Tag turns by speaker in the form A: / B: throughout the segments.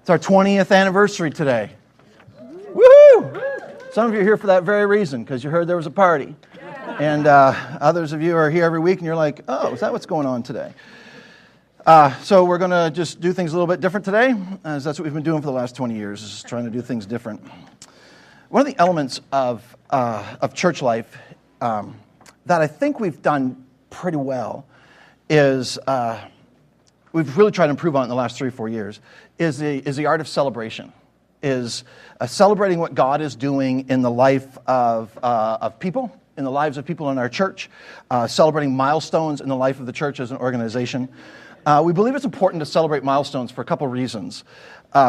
A: It's our 20th anniversary today. Woohoo! Some of you are here for that very reason, because you heard there was a party. And others of you are here every week, and you're like, oh, is that what's going on today? So we're going to just do things a little bit different today, as that's what we've been doing for the last 20 years, is trying to do things different. One of the elements of church life that I think we've done pretty well is, we've really tried to improve on it in the last 3 or 4 years, is the art of celebration, is celebrating what God is doing in the life of people, in the lives of people in our church, celebrating milestones in the life of the church as an organization. We believe it's important to celebrate milestones for a couple reasons.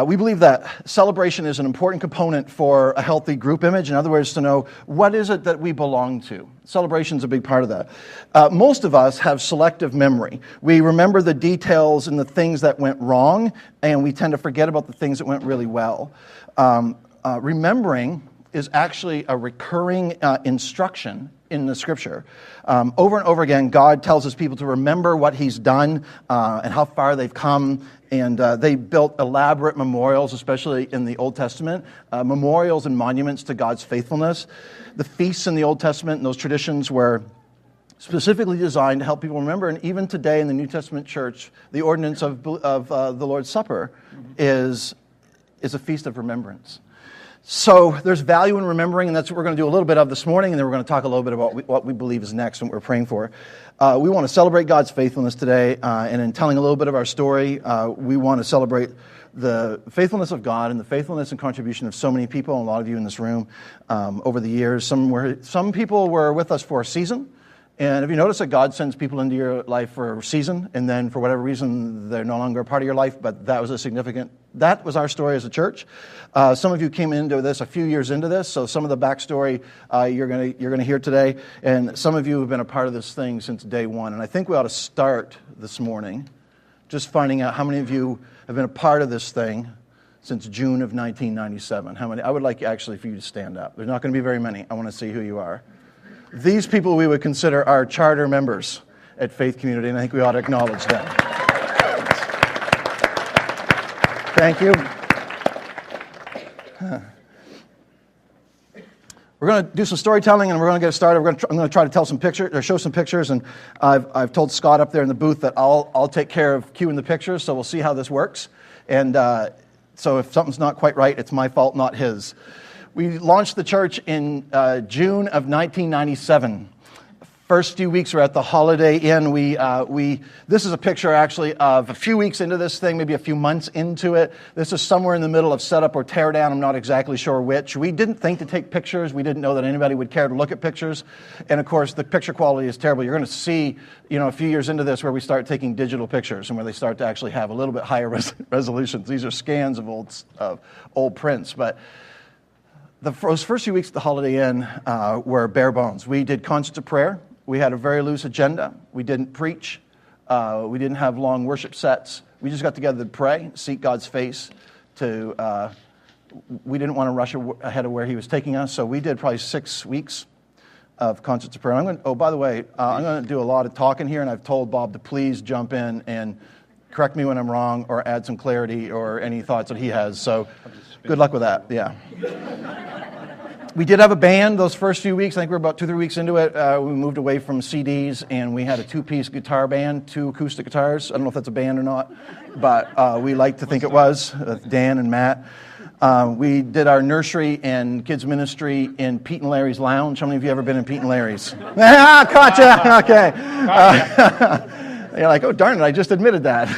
A: We believe that celebration is an important component for a healthy group image. In other words, to know what is it that we belong to. Celebration is a big part of that. Most of us have selective memory. We remember the details and the things that went wrong, and we tend to forget about the things that went really well. Remembering is actually a recurring instruction in the Scripture. Over and over again, God tells His people to remember what He's done and how far they've come. And they built elaborate memorials, especially in the Old Testament, memorials and monuments to God's faithfulness. The feasts in the Old Testament and those traditions were specifically designed to help people remember. And even today in the New Testament church, the ordinance of the Lord's Supper is a feast of remembrance. So there's value in remembering, and that's what we're going to do a little bit of this morning, and then we're going to talk a little bit about what we believe is next and what we're praying for. We want to celebrate God's faithfulness today, and in telling a little bit of our story, we want to celebrate the faithfulness of God and the faithfulness and contribution of so many people, and a lot of you in this room, over the years. Some people were with us for a season, and if you notice that God sends people into your life for a season, and then for whatever reason, they're no longer a part of your life, but that was our story as a church. Some of you came into this a few years into this, so some of the backstory you're going to hear today, and some of you have been a part of this thing since day one. And I think we ought to start this morning just finding out how many of you have been a part of this thing since June of 1997. How many? I would like actually for you to stand up. There's not going to be very many. I want to see who you are. These people we would consider our charter members at Faith Community, and I think we ought to acknowledge them. Thank you. We're going to do some storytelling, and we're going to get started. I'm going to try to tell some pictures, or show some pictures, and I've told Scott up there in the booth that I'll take care of cueing the pictures, so we'll see how this works. And so if something's not quite right, it's my fault, not his. We launched the church in June of 1997. First few weeks were at the Holiday Inn. This is a picture actually of a few weeks into this thing, maybe a few months into it. This is somewhere in the middle of setup or tear down. I'm not exactly sure which. We didn't think to take pictures. We didn't know that anybody would care to look at pictures. And of course, the picture quality is terrible. You're going to see, a few years into this where we start taking digital pictures and where they start to actually have a little bit higher resolutions. These are scans of old prints, but those first few weeks at the Holiday Inn were bare bones. We did concerts of prayer. We had a very loose agenda. We didn't preach. We didn't have long worship sets. We just got together to pray, seek God's face. We didn't want to rush ahead of where He was taking us, so we did probably 6 weeks of concerts of prayer. By the way, I'm going to do a lot of talking here, and I've told Bob to please jump in and correct me when I'm wrong or add some clarity or any thoughts that he has. So good luck with that. Yeah. We did have a band those first few weeks. I think we were about 2 or 3 weeks into it. We moved away from CDs, and we had a 2-piece guitar band, 2 acoustic guitars. I don't know if that's a band or not, but we like to think it was, Dan and Matt. We did our nursery and kids ministry in Pete and Larry's Lounge. How many of you have ever been in Pete and Larry's? Caught ya! Okay. You're like, oh, darn it, I just admitted that.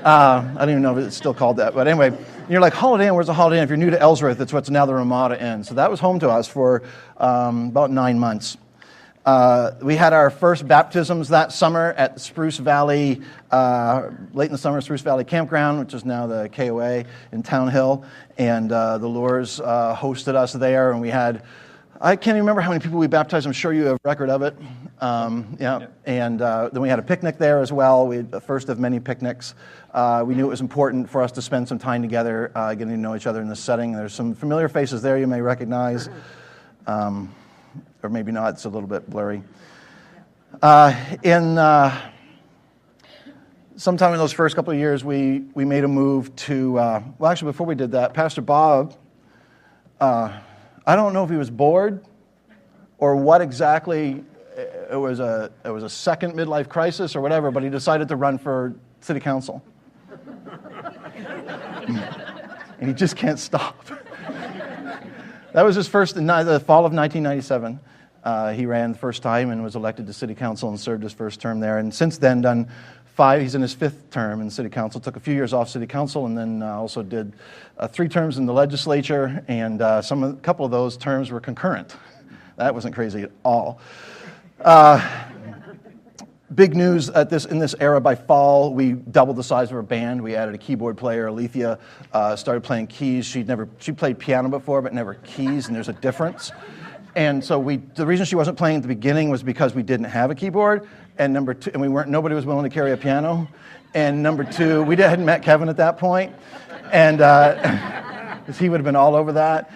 A: I don't even know if it's still called that. But anyway, you're like, Holiday Inn, where's the Holiday Inn? If you're new to Ellsworth, it's what's now the Ramada Inn. So that was home to us for about 9 months. We had our first baptisms that summer at Spruce Valley, late in the summer, Spruce Valley Campground, which is now the KOA in Town Hill. And the Lures hosted us there, and we had, I can't even remember how many people we baptized. I'm sure you have a record of it. Yeah. And then we had a picnic there as well. We had the first of many picnics. We knew it was important for us to spend some time together, getting to know each other in this setting. There's some familiar faces there you may recognize, or maybe not. It's a little bit blurry. sometime in those first couple of years, we made a move to, well, actually, before we did that, Pastor Bob, I don't know if he was bored or what exactly, it was a second midlife crisis or whatever, but he decided to run for city council. And he just can't stop. That was his first, in the fall of 1997. He ran the first time and was elected to city council and served his first term there. And since then, he's in his fifth term in city council. Took a few years off city council, and then also did 3 terms in the legislature. And a couple of those terms were concurrent. That wasn't crazy at all. Big news in this era. By fall, we doubled the size of our band. We added a keyboard player. Alethea started playing keys. She played piano before, but never keys, and there's a difference. And so the reason she wasn't playing at the beginning was because we didn't have a keyboard, and number 2, and nobody was willing to carry a piano. And number 2, we hadn't met Kevin at that point, and he would have been all over that.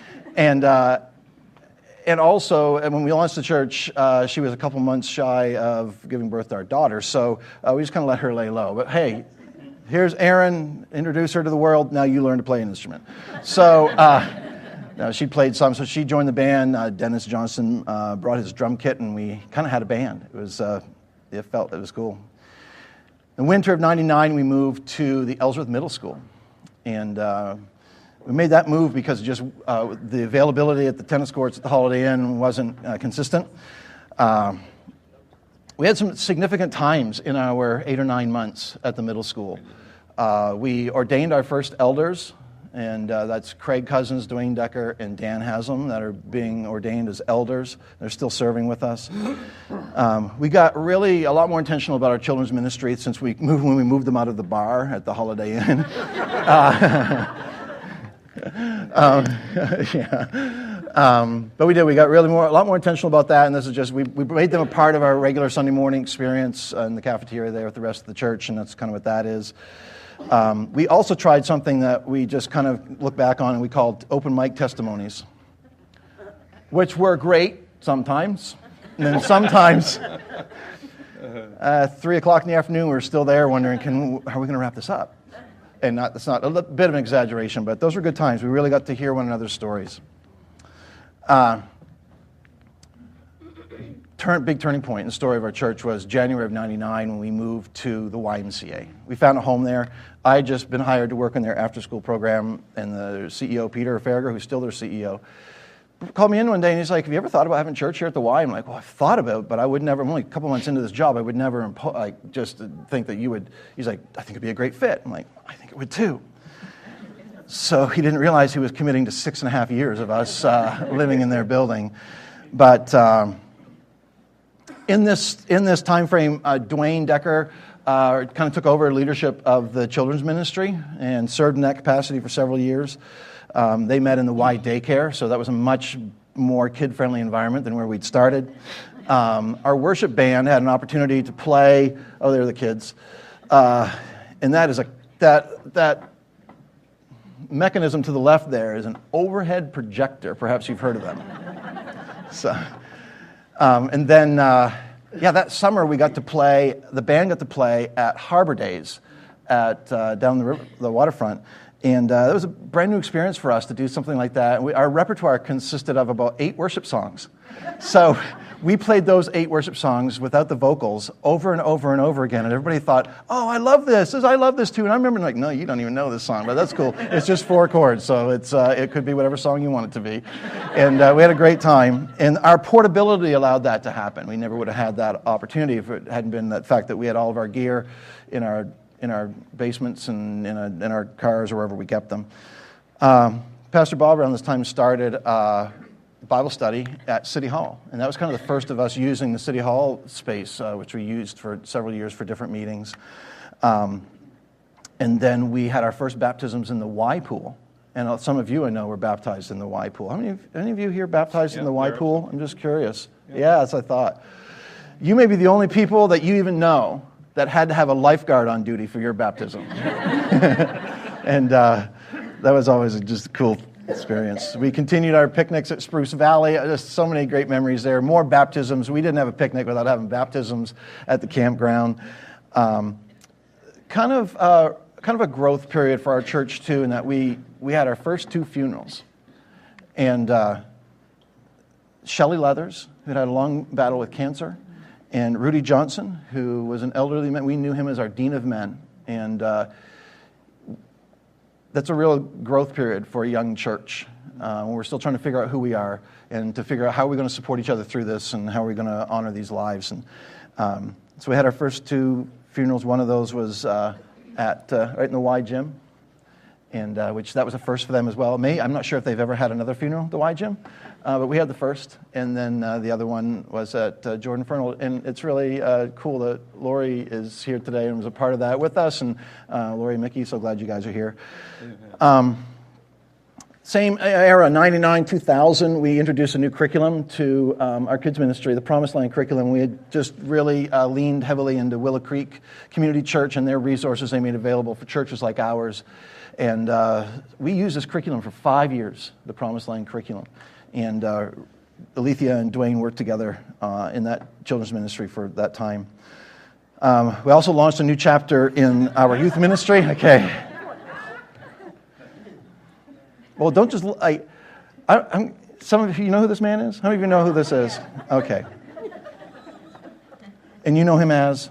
A: And also, when we launched the church, she was a couple months shy of giving birth to our daughter, so we just kind of let her lay low. But hey, here's Erin, introduce her to the world, now you learn to play an instrument. So she played some, so she joined the band. Dennis Johnson brought his drum kit, and we kind of had a band. It was cool. In the winter of '99, we moved to the Ellsworth Middle School, and we made that move because just the availability at the tennis courts at the Holiday Inn wasn't consistent. We had some significant times in our 8 or 9 months at the middle school. We ordained our first elders, and that's Craig Cousins, Dwayne Decker, and Dan Haslam that are being ordained as elders. They're still serving with us. We got really a lot more intentional about our children's ministry since when we moved them out of the bar at the Holiday Inn. But we did. We got really a lot more intentional about that, and this is just we made them a part of our regular Sunday morning experience in the cafeteria there with the rest of the church, and that's kind of what that is. We also tried something that we just kind of look back on, and we called open mic testimonies, which were great sometimes, and then sometimes 3 o'clock in the afternoon we were still there wondering, how are we going to wrap this up? And that's not a bit of an exaggeration, but those were good times. We really got to hear one another's stories. Big turning point in the story of our church was January of '99 when we moved to the YMCA. We found a home there. I had just been hired to work in their after-school program, and the CEO, Peter Farragher, who's still their CEO, called me in one day, and he's like, have you ever thought about having church here at the Y? I'm like, well, I've thought about it, but I would never, I'm only a couple months into this job, I would never just think that you would. He's like, I think it'd be a great fit. I'm like, I think it would too. So he didn't realize he was committing to 6.5 years of us living in their building. But in this time frame, Dwayne Decker kind of took over leadership of the children's ministry and served in that capacity for several years. They met in the Y daycare, so that was a much more kid-friendly environment than where we'd started. Our worship band had an opportunity to play. Oh, there are the kids, and that is that mechanism to the left there is an overhead projector. Perhaps you've heard of them. So, and then that summer we got to play. The band got to play at Harbor Days at down the waterfront. And it was a brand new experience for us to do something like that. Our repertoire consisted of about 8 worship songs. So we played those 8 worship songs without the vocals over and over and over again. And everybody thought, oh, I love this. I love this too. And I remember like, no, you don't even know this song, but that's cool. It's just 4 chords, so it could be whatever song you want it to be. And we had a great time. And our portability allowed that to happen. We never would have had that opportunity if it hadn't been that fact that we had all of our gear in our basements and in our cars or wherever we kept them. Pastor Bob around this time started Bible study at City Hall, and that was kind of the first of us using the City Hall space, which we used for several years for different meetings. And then we had our first baptisms in the Y pool, and some of you I know were baptized in the Y pool. Any of you here baptized in the Y pool? I'm just curious. Yeah, that's what I thought. You may be the only people that you even know that had to have a lifeguard on duty for your baptism. And that was always just a cool experience. We continued our picnics at Spruce Valley. Just so many great memories there. More baptisms. We didn't have a picnic without having baptisms at the campground. kind of a growth period for our church too, in that we had our first 2 funerals, and Shelley Leathers, who had a long battle with cancer, and Rudy Johnson, who was an elderly man. We knew him as our Dean of Men, and that's a real growth period for a young church. We're still trying to figure out who we are and to figure out how we're going to support each other through this and how we're going to honor these lives. And so we had our first 2 funerals. One of those was right in the Y Gym, and which that was a first for them as well. I'm not sure if they've ever had another funeral at the Y Gym, but we had the first, and then the other one was at Jordan Fernald. And it's really cool that Lori is here today and was a part of that with us. And Lori and Mickey, so glad you guys are here. Same era, 99, 2000, we introduced a new curriculum to our kids ministry, the Promised Land curriculum. We had just really leaned heavily into Willow Creek Community Church and their resources they made available for churches like ours. And we used this curriculum for 5 years, the Promised Land curriculum. And Alethea and Dwayne worked together in that children's ministry for that time. We also launched a new chapter in our youth ministry. Okay. Well, don't just... some of you know who this man is? How many of you know who this is? Okay. And you know him as?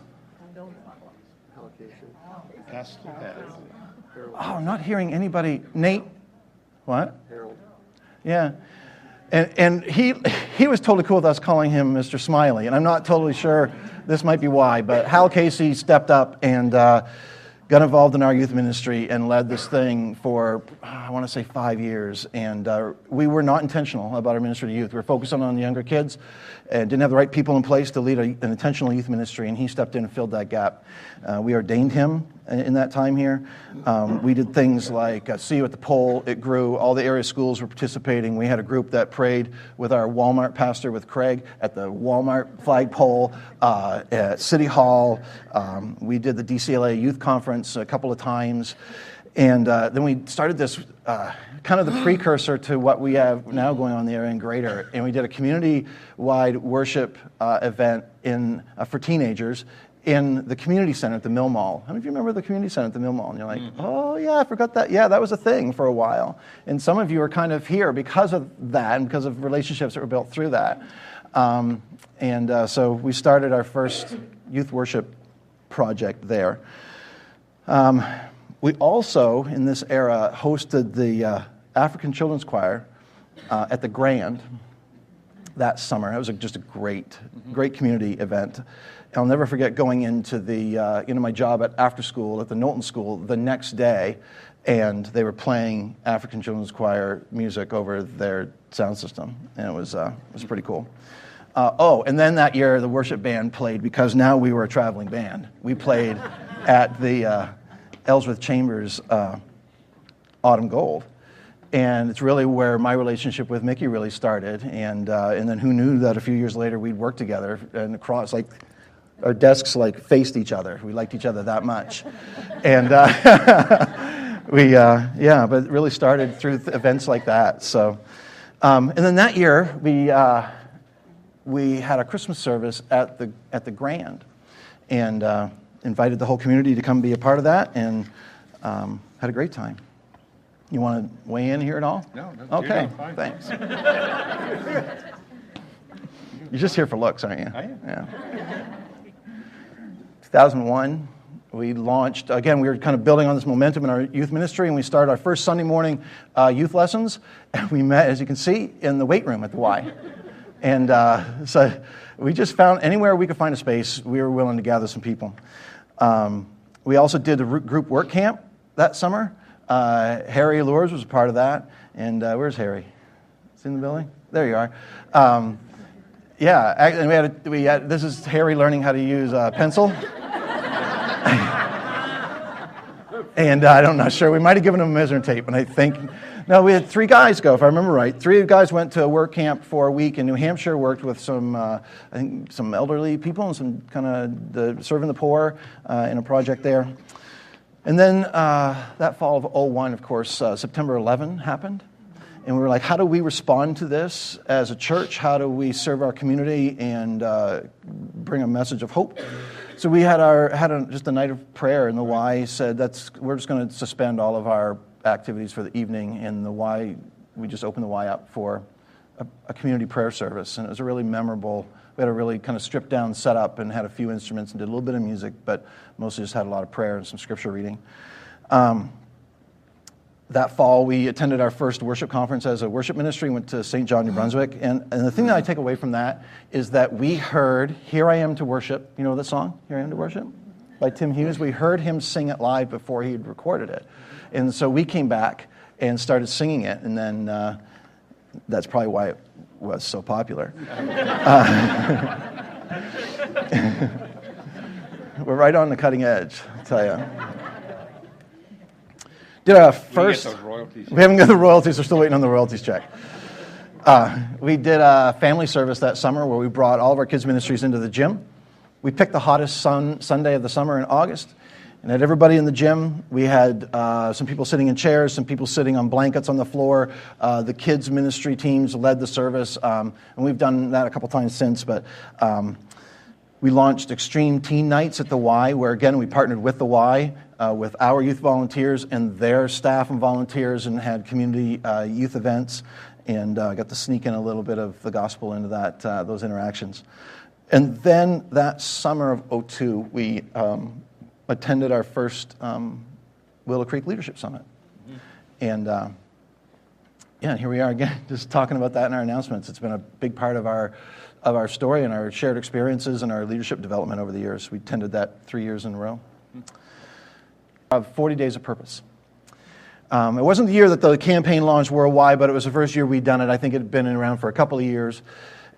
A: Oh, I'm not hearing anybody. Nate? What? Harold. Yeah. And he was totally cool with us calling him Mr. Smiley, and I'm not totally sure this might be why, but Hal Casey stepped up and got involved in our youth ministry and led this thing for, I want to say, 5 years. And we were not intentional about our ministry to youth. We were focused on the younger kids and didn't have the right people in place to lead an intentional youth ministry, and he stepped in and filled that gap. We ordained him in that time here. We did things like See You at the Pole. It grew. All the area schools were participating. We had a group that prayed with our Walmart pastor, with Craig, at the Walmart flagpole, at City Hall. We did the DCLA Youth Conference a couple of times. And then we started this kind of the precursor to what we have now going on in the area in Greater. And we did a community-wide worship event for teenagers in the community center at the Mill Mall. How many of you remember the community center at the Mill Mall? And you're like, oh, yeah, I forgot that. Yeah, that was a thing for a while. And some of you are kind of here because of that and because of relationships that were built through that. So we started our first youth worship project there. We also, in this era, hosted the African Children's Choir at the Grand that summer. It was just a great community event. I'll never forget going into my job after school at the Knowlton School the next day, and they were playing African Children's Choir music over their sound system, and it was pretty cool. And then that year the worship band played, because now we were a traveling band. We played at the Ellsworth Chambers Autumn Gold. And it's really where my relationship with Mickey really started. And then who knew that a few years later we'd work together and across, like, our desks faced each other. We liked each other that much. And but it really started through events like that. So, and then that year we had a Christmas service at the Grand, and invited the whole community to come be a part of that, and had a great time. You want to weigh in here at all?
B: No.
A: Okay, thanks. You're just here for looks, aren't you?
B: I am.
A: Yeah. 2001, we launched, again, we were kind of building on this momentum in our youth ministry, and we started our first Sunday morning youth lessons, and we met, as you can see, in the weight room at the Y. And so we just found anywhere we could find a space, we were willing to gather some people. We also did a group work camp that summer. Harry Lures was a part of that. And where's Harry? Is he in the building? There you are. And we had this is Harry learning how to use a pencil. And I'm not sure. We might have given him a measuring tape, and I think... No, we had 3 guys go, if I remember right. 3 guys went to a work camp for a week in New Hampshire, worked with some elderly people and some kind of serving the poor in a project there. And then that fall of 2001, of course, September 11 happened. And we were like, how do we respond to this as a church? How do we serve our community and bring a message of hope? So we had just a night of prayer, and the Y said we're just going to suspend all of our activities for the evening, and we just opened the Y up for a community prayer service, and it was a really memorable. We had a really kind of stripped down setup and had a few instruments and did a little bit of music, but mostly just had a lot of prayer and some scripture reading. That fall, we attended our first worship conference as a worship ministry, went to St. John, New Brunswick, and the thing that I take away from that is that we heard Here I Am to Worship. You know the song, Here I Am to Worship? By Tim Hughes. We heard him sing it live before he had recorded it. And so we came back and started singing it, and then that's probably why it was so popular. We're right on the cutting edge, I'll tell you. Did our first. We haven't got the royalties. We're still waiting on the royalties check. We did a family service that summer where we brought all of our kids' ministries into the gym. We picked the hottest Sunday of the summer in August, and had everybody in the gym. We had some people sitting in chairs, some people sitting on blankets on the floor. The kids' ministry teams led the service, and we've done that a couple times since. But we launched Extreme Teen Nights at the Y, where again we partnered with the Y, with our youth volunteers and their staff and volunteers, and had community youth events, and got to sneak in a little bit of the gospel into those interactions. And then that summer of 2002, we attended our first Willow Creek Leadership Summit. And here we are again, just talking about that in our announcements. It's been a big part of our story and our shared experiences and our leadership development over the years. We attended that 3 years in a row. 40 Days of Purpose. It wasn't the year that the campaign launched worldwide, but it was the first year we'd done it. I think it had been around for a couple of years.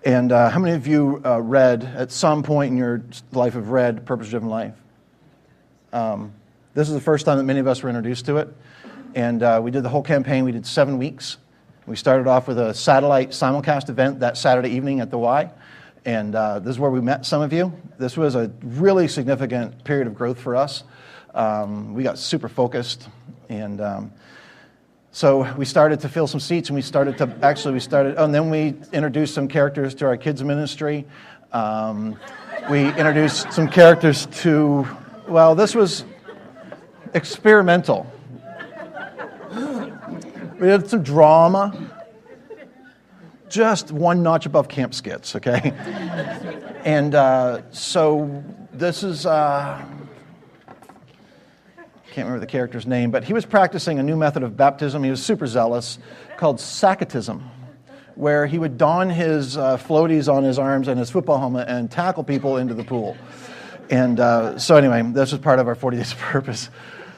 A: And how many of you read, at some point in your life, have read Purpose Driven Life? This is the first time that many of us were introduced to it. And we did the whole campaign. We did 7 weeks. We started off with a satellite simulcast event that Saturday evening at the Y. And this is where we met some of you. This was a really significant period of growth for us. We got super focused, and so we started to fill some seats, and and then we introduced some characters to our kids' ministry. We introduced some characters to, this was experimental. We had some drama, just one notch above camp skits, okay? And so this is... can't remember the character's name, but he was practicing a new method of baptism. He was super zealous, called Sacketism, where he would don his floaties on his arms and his football helmet and tackle people into the pool. And so anyway, this was part of our 40 Days of Purpose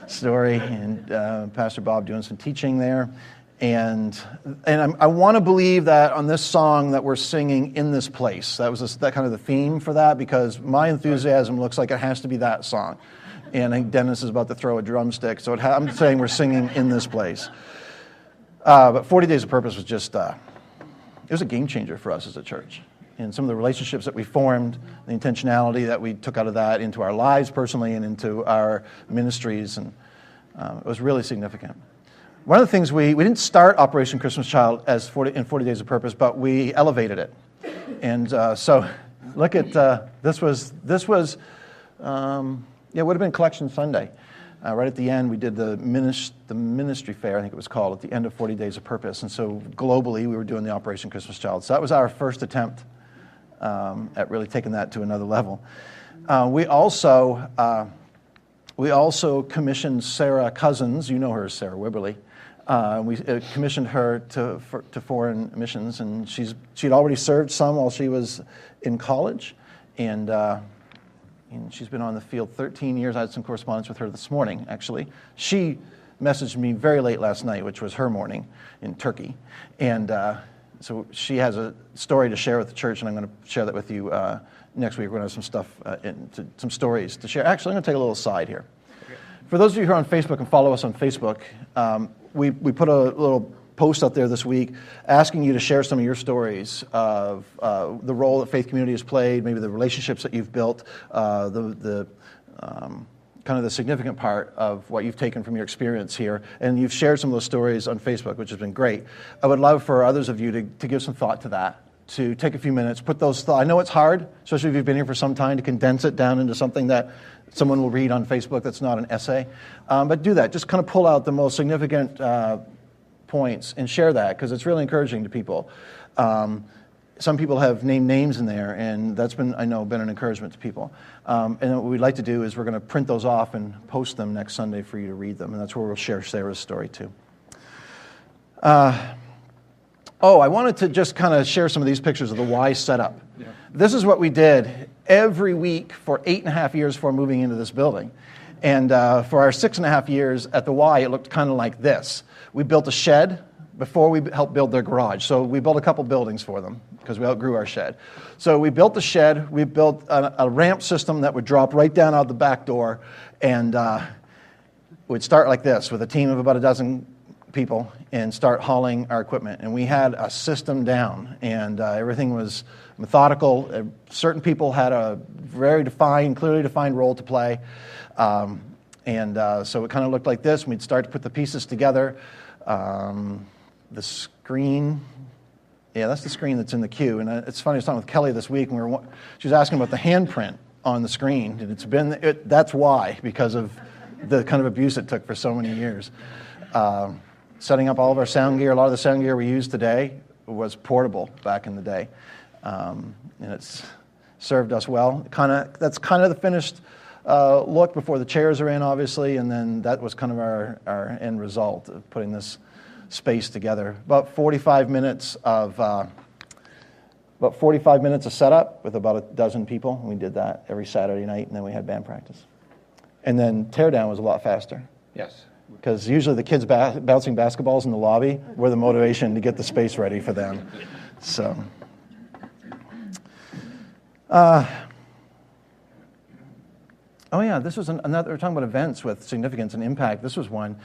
A: story, and Pastor Bob doing some teaching there. And I want to believe that on this song that we're singing in this place, that was that kind of the theme for that, because my enthusiasm looks like it has to be that song. And I think Dennis is about to throw a drumstick, so I'm saying we're singing in this place. But 40 Days of Purpose was just, it was a game changer for us as a church. And some of the relationships that we formed, the intentionality that we took out of that into our lives personally and into our ministries, and it was really significant. One of the things, we didn't start Operation Christmas Child in 40 Days of Purpose, but we elevated it. And so look at, this was. It would have been Collection Sunday. Right at the end, we did the ministry fair, I think it was called, at the end of 40 Days of Purpose. And so globally, we were doing the Operation Christmas Child. So that was our first attempt at really taking that to another level. We also commissioned Sarah Cousins. You know her as Sarah Wibberley. We commissioned her to foreign missions, and she'd already served some while she was in college, and she's been on the field 13 years. I had some correspondence with her this morning, actually. She messaged me very late last night, which was her morning in Turkey. And so she has a story to share with the church, and I'm going to share that with you next week. We're going to have some stuff, some stories to share. Actually, I'm going to take a little aside here. Okay. For those of you who are on Facebook and follow us on Facebook, we put a little post out there this week asking you to share some of your stories of the role that Faith Community has played, maybe the relationships that you've built, the kind of the significant part of what you've taken from your experience here. And you've shared some of those stories on Facebook, which has been great. I would love for others of you to give some thought to that to take a few minutes, put those thoughts. I know it's hard, especially if you've been here for some time, to condense it down into something that someone will read on Facebook that's not an essay. But do that. Just kind of pull out the most significant points and share that, because it's really encouraging to people. Some people have named names in there, and that's been, I know, been an encouragement to people. And then what we'd like to do is we're going to print those off and post them next Sunday for you to read them, and that's where we'll share Sarah's story too. I wanted to just kind of share some of these pictures of the Y setup. Yeah. This is what we did every week for 8.5 years before moving into this building. And for our 6.5 years at the Y, it looked kind of like this. We built a shed before we helped build their garage. So we built a couple buildings for them because we outgrew our shed. So we built the shed. We built a ramp system that would drop right down out the back door. And we'd start like this with a team of about a dozen people and start hauling our equipment. And we had a system down, and everything was methodical. Certain people had a very clearly defined role to play. So it kind of looked like this. We'd start to put the pieces together. The screen, that's the screen that's in the queue. And it's funny, I was talking with Kelly this week, and she was asking about the handprint on the screen. And that's why, because of the kind of abuse it took for so many years. Setting up all of our sound gear, a lot of the sound gear we use today was portable back in the day. And it's served us well. That's kind of the finished look before the chairs are in, obviously, and then that was kind of our end result of putting this space together. About 45 minutes of setup with about a dozen people. We did that every Saturday night, and then we had band practice. And then teardown was a lot faster.
B: Yes.
A: Because usually the kids bouncing basketballs in the lobby were the motivation to get the space ready for them. So, this was another. We're talking about events with significance and impact. This was one.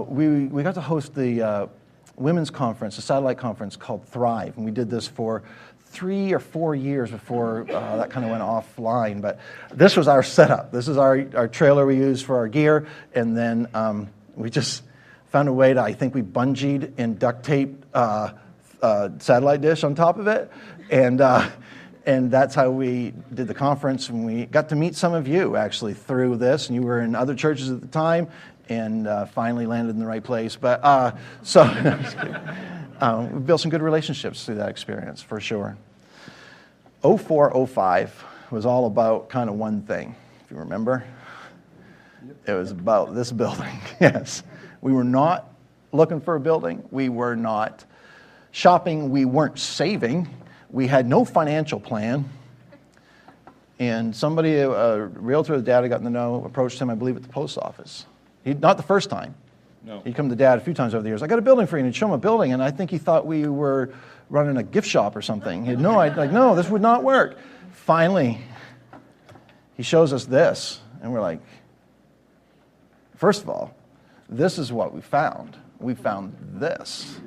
A: We got to host the women's conference, a satellite conference called Thrive, and we did this for 3 or 4 years before that kind of went offline. But this was our setup. This is our trailer we used for our gear, and then we just found a way to, I think we bungeed and duct taped satellite dish on top of it, and that's how we did the conference. And we got to meet some of you actually through this, and you were in other churches at the time, and finally landed in the right place. But we built some good relationships through that experience, for sure. 04-05 was all about kind of one thing, if you remember. It was about this building, yes. We were not looking for a building. We were not shopping. We weren't saving. We had no financial plan. And somebody, a realtor that Dad had gotten to know, approached him, I believe, at the post office. Not the first time.
B: No.
A: He'd come to Dad a few times over the years. I got a building for you, and he'd show him a building, and I think he thought we were running a gift shop or something. He had no idea, no, this would not work. Finally, he shows us this, and we're like, first of all, this is what we found. We found this.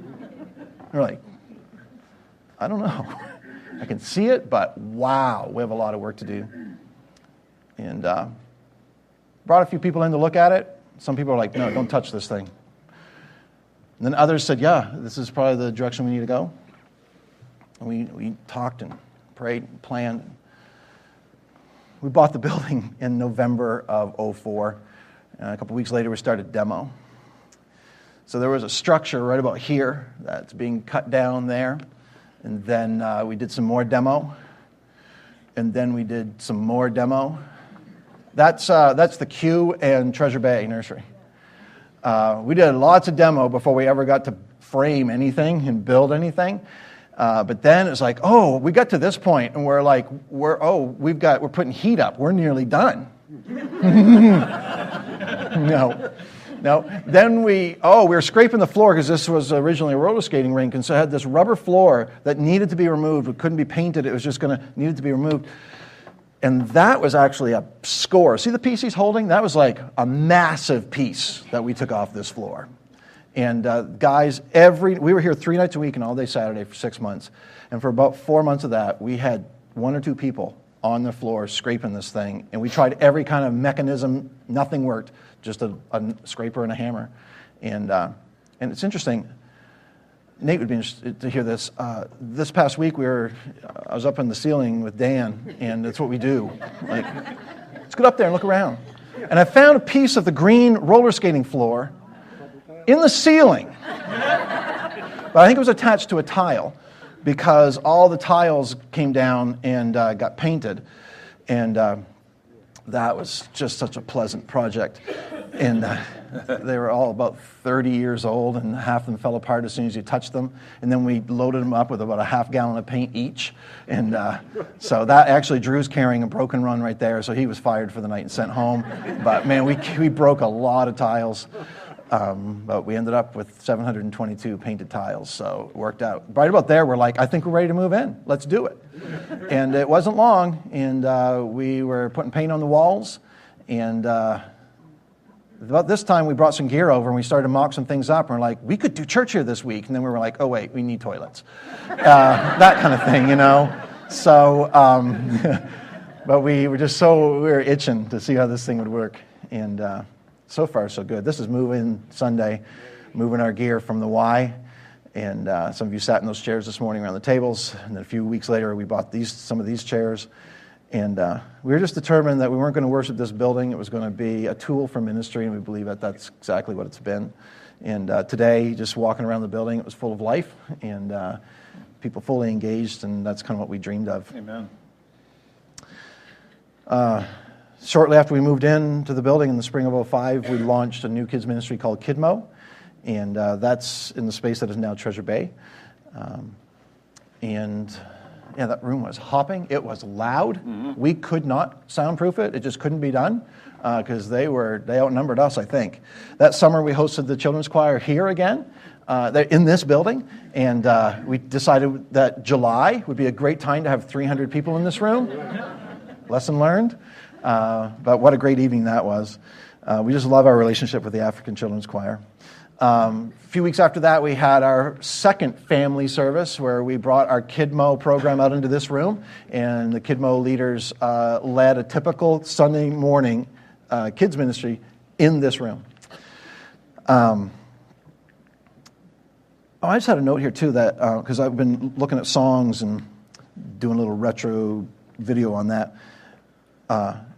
A: We're like, I don't know. I can see it, but wow, we have a lot of work to do. And brought a few people in to look at it. Some people are like, no, don't touch this thing. And then others said, yeah, this is probably the direction we need to go. And we talked and prayed and planned. We bought the building in November of 04. A couple weeks later, we started demo. So there was a structure right about here that's being cut down there. And then we did some more demo. And then we did some more demo. That's the Q and Treasure Bay Nursery. We did lots of demo before we ever got to frame anything and build anything. But then it's like, we got to this point, and we're like, we're putting heat up. We're nearly done. No. Then we were scraping the floor because this was originally a roller skating rink, and so it had this rubber floor that needed to be removed. It couldn't be painted. It was just needed to be removed. And that was actually a score. See the piece he's holding? That was like a massive piece that we took off this floor. And guys, we were here 3 nights a week and all day Saturday for 6 months. And for about 4 months of that, we had 1 or 2 people on the floor scraping this thing. And we tried every kind of mechanism. Nothing worked. Just a scraper and a hammer. And it's interesting. Nate would be interested to hear this. This past week, I was up in the ceiling with Dan, and that's what we do. Like, let's get up there and look around. And I found a piece of the green roller skating floor in the ceiling. But I think it was attached to a tile because all the tiles came down and got painted. And that was just such a pleasant project. And they were all about 30 years old, and half of them fell apart as soon as you touched them. And then we loaded them up with about a half gallon of paint each. And so that actually, Drew's carrying a broken run right there, so he was fired for the night and sent home. But man, we broke a lot of tiles. But we ended up with 722 painted tiles, so it worked out. Right about there, we're like, I think we're ready to move in. Let's do it. And it wasn't long, and we were putting paint on the walls, and about this time, we brought some gear over, and we started to mock some things up, and we're like, we could do church here this week. And then we were like, oh, wait, we need toilets. That kind of thing, you know. So, but we were itching to see how this thing would work. And so far, so good. This is move-in Sunday, moving our gear from the Y. And some of you sat in those chairs this morning around the tables. And then a few weeks later, we bought some of these chairs. And we were just determined that we weren't going to worship this building. It was going to be a tool for ministry, and we believe that that's exactly what it's been. And today, just walking around the building, it was full of life and people fully engaged, and that's kind of what we dreamed of.
B: Amen.
A: Shortly after we moved into the building in the spring of 2005, we launched a new kids ministry called Kidmo, and that's in the space that is now Treasure Bay. Yeah, that room was hopping. It was loud. Mm-hmm. We could not soundproof it. It just couldn't be done because they outnumbered us, I think. That summer, we hosted the children's choir here again. They're in this building, and we decided that July would be a great time to have 300 people in this room. Lesson learned. But what a great evening that was. We just love our relationship with the African Children's Choir. A few weeks after that, we had our second family service where we brought our Kidmo program out into this room, and the Kidmo leaders led a typical Sunday morning kids ministry in this room. I just had a note here, too, that because I've been looking at songs and doing a little retro video on that.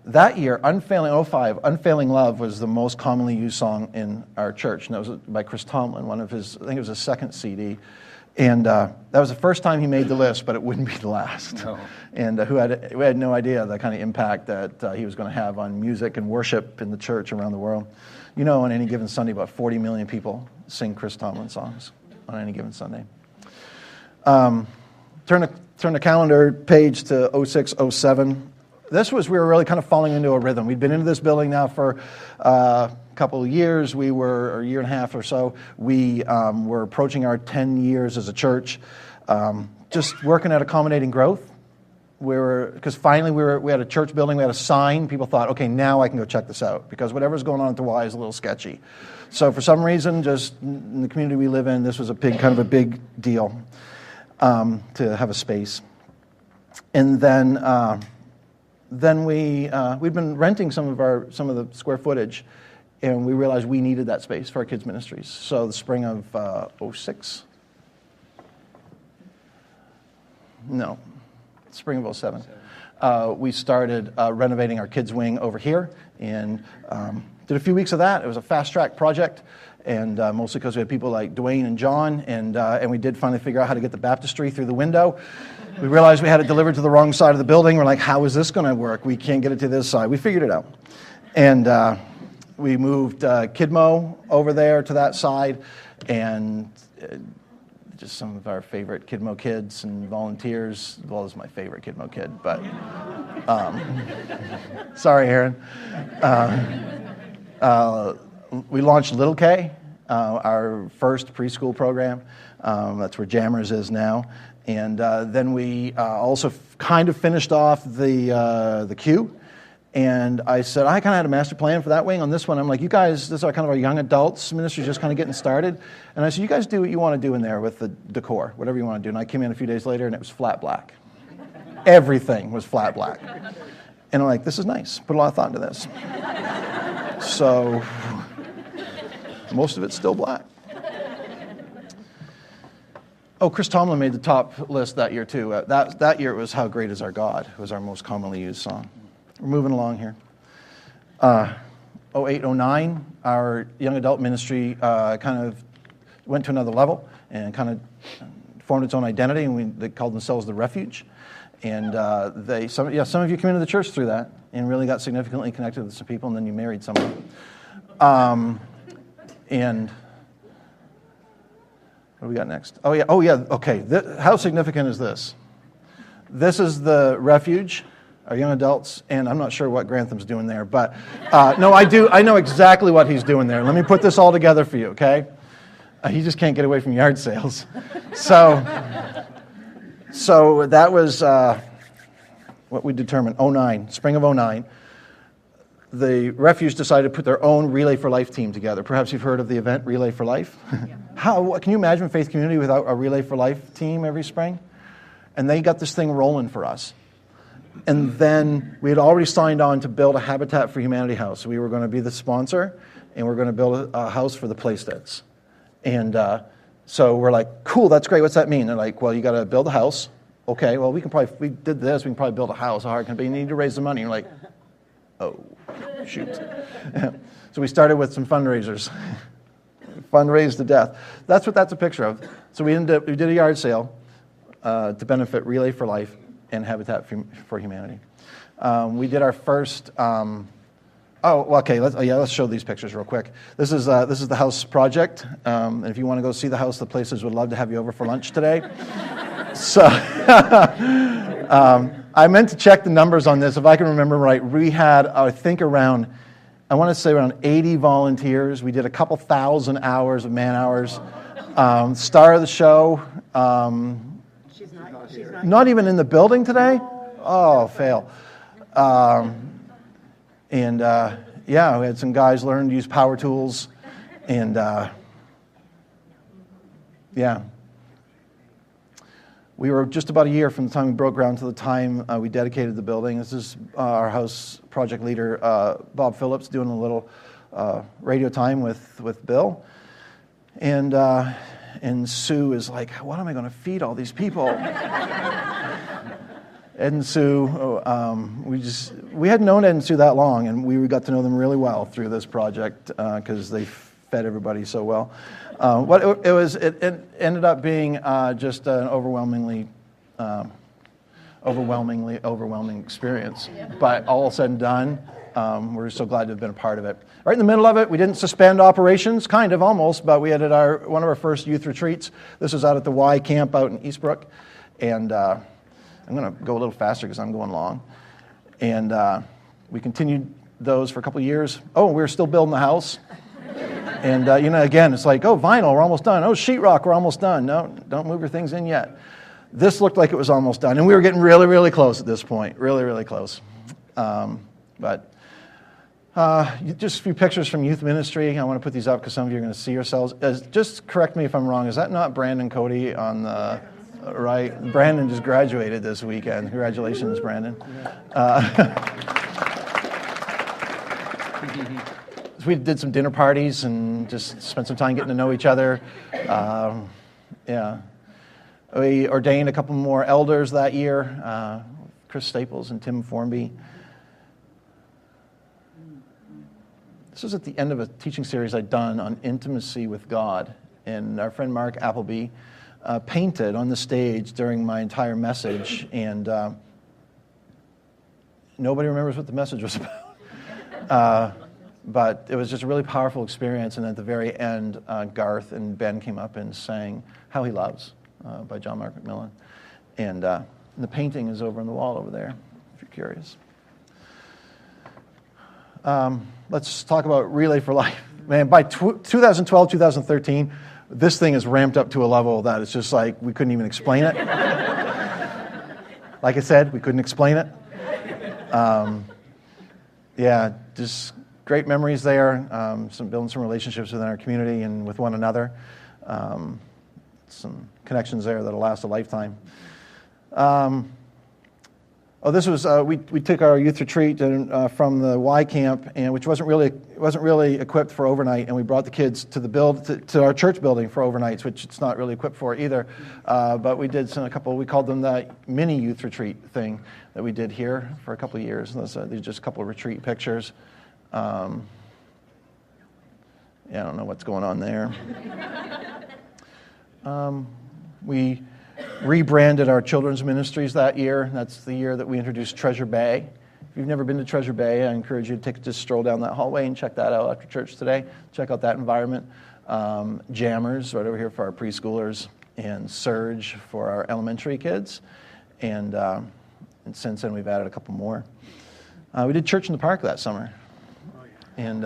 A: That year, Unfailing Love was the most commonly used song in our church. And that was by Chris Tomlin, I think it was his second CD. And that was the first time he made the list, but it wouldn't be the last. No. And we had no idea the kind of impact that he was going to have on music and worship in the church around the world. You know, on any given Sunday, about 40 million people sing Chris Tomlin songs on any given Sunday. Turn the calendar page to 06-07. We were really kind of falling into a rhythm. We'd been into this building now for a couple of years. Or a year and a half or so. We were approaching our 10 years as a church, just working at accommodating growth. Because finally we had a church building, we had a sign. People thought, okay, now I can go check this out, because whatever's going on at the Y is a little sketchy. So for some reason, just in the community we live in, this was a big deal to have a space. And then we'd been renting some of the square footage, and we realized we needed that space for our kids' ministries. So the spring of 2006, spring of 2007, we started renovating our kids' wing over here, and did a few weeks of that. It was a fast-track project, and mostly because we had people like Dwayne and John, and we did finally figure out how to get the baptistry through the window. We realized we had it delivered to the wrong side of the building. We're like, how is this going to work? We can't get it to this side. We figured it out. And we moved Kidmo over there to that side, and just some of our favorite Kidmo kids and volunteers. Well, this is my favorite Kidmo kid, but sorry, Aaron. We launched Little K, our first preschool program. That's where Jammers is now. And then we also kind of finished off the Q. And I said, I kind of had a master plan for that wing. On this one, I'm like, you guys, this is kind of our young adults ministry, just kind of getting started. And I said, you guys do what you want to do in there with the decor, whatever you want to do. And I came in a few days later, and it was flat black. Everything was flat black. And I'm like, this is nice. Put a lot of thought into this. So most of it's still black. Oh, Chris Tomlin made the top list that year too. That year it was "How Great Is Our God." It was our most commonly used song. We're moving along here. 08, 09, our young adult ministry kind of went to another level and kind of formed its own identity, and they called themselves the Refuge. And some of you came into the church through that and really got significantly connected with some people, and then you married someone. And what do we got next? Oh yeah. Okay. How significant is this? This is the Refuge, our young adults, and I'm not sure what Grantham's doing there, but no, I do. I know exactly what he's doing there. Let me put this all together for you, okay? He just can't get away from yard sales. So that was what we determined, 09, spring of 09. The Refuge decided to put their own Relay for Life team together. Perhaps you've heard of the event Relay for Life. How can you imagine Faith Community without a Relay for Life team every spring? And they got this thing rolling for us. And then we had already signed on to build a Habitat for Humanity house. We were going to be the sponsor, and we're going to build a house for the Playsteads. And so we're like, cool, that's great. What's that mean? They're like, well, you got to build a house. Okay, well, we did this. We can probably build a house. How hard can it be? You need to raise the money. You're like, oh, shoot. So we started with some fundraisers. Fundraised to death. That's what that's a picture of. So we did a yard sale to benefit Relay for Life and Habitat for Humanity. We did our first. Let's show these pictures real quick. This is the house project. And if you want to go see the house, the Places would love to have you over for lunch today. So I meant to check the numbers on this. If I can remember right, we had, I think, around 80 volunteers. We did a couple thousand hours of man hours. Star of the show.
B: She's not
A: Not even in the building today? Oh, fail. We had some guys learn to use power tools, and we were just about a year from the time we broke ground to the time we dedicated the building. This is our house project leader, Bob Phillips, doing a little radio time with Bill, and Sue is like, what am I going to feed all these people? Ed and Sue, we hadn't known Ed and Sue that long, and we got to know them really well through this project because they fed everybody so well. It ended up being just an overwhelming experience. But all said and done, we're so glad to have been a part of it. Right in the middle of it, we didn't suspend operations, kind of almost, but we had one of our first youth retreats. This was out at the Y camp out in Eastbrook, and I'm going to go a little faster because I'm going long. And we continued those for a couple of years. Oh, we were still building the house. And, again, it's like, oh, vinyl, we're almost done. Oh, sheetrock, we're almost done. No, don't move your things in yet. This looked like it was almost done. And we were getting really, really close at this point. Really, really close. Just a few pictures from youth ministry. I want to put these up because some of you are going to see yourselves. Just correct me if I'm wrong. Is that not Brandon Cody on the... Right, Brandon just graduated this weekend. Congratulations, Brandon. We did some dinner parties and just spent some time getting to know each other. We ordained a couple more elders that year, Chris Staples and Tim Formby. This was at the end of a teaching series I'd done on intimacy with God, and our friend Mark Appleby painted on the stage during my entire message, and nobody remembers what the message was about. But it was just a really powerful experience, and at the very end, Garth and Ben came up and sang How He Loves by John Mark McMillan. And the painting is over on the wall over there, if you're curious. Let's talk about Relay for Life. Man, by 2012, 2013, this thing is ramped up to a level that it's just like we couldn't even explain it. Like I said, we couldn't explain it. Just great memories there. Building some relationships within our community and with one another. Some connections there that'll last a lifetime. Oh, this was we took our youth retreat from the Y camp, and which wasn't really equipped for overnight, and we brought the kids to to our church building for overnights, which it's not really equipped for either. But we did a couple. We called them the mini youth retreat thing that we did here for a couple of years. And these are just a couple of retreat pictures. Yeah, I don't know what's going on there. We rebranded our children's ministries that year. That's the year that we introduced Treasure Bay. If you've never been to Treasure Bay, I encourage you to just stroll down that hallway and check that out after church today. Check out that environment. Jammers right over here for our preschoolers, and Surge for our elementary kids. And since then, we've added a couple more. We did Church in the Park that summer, and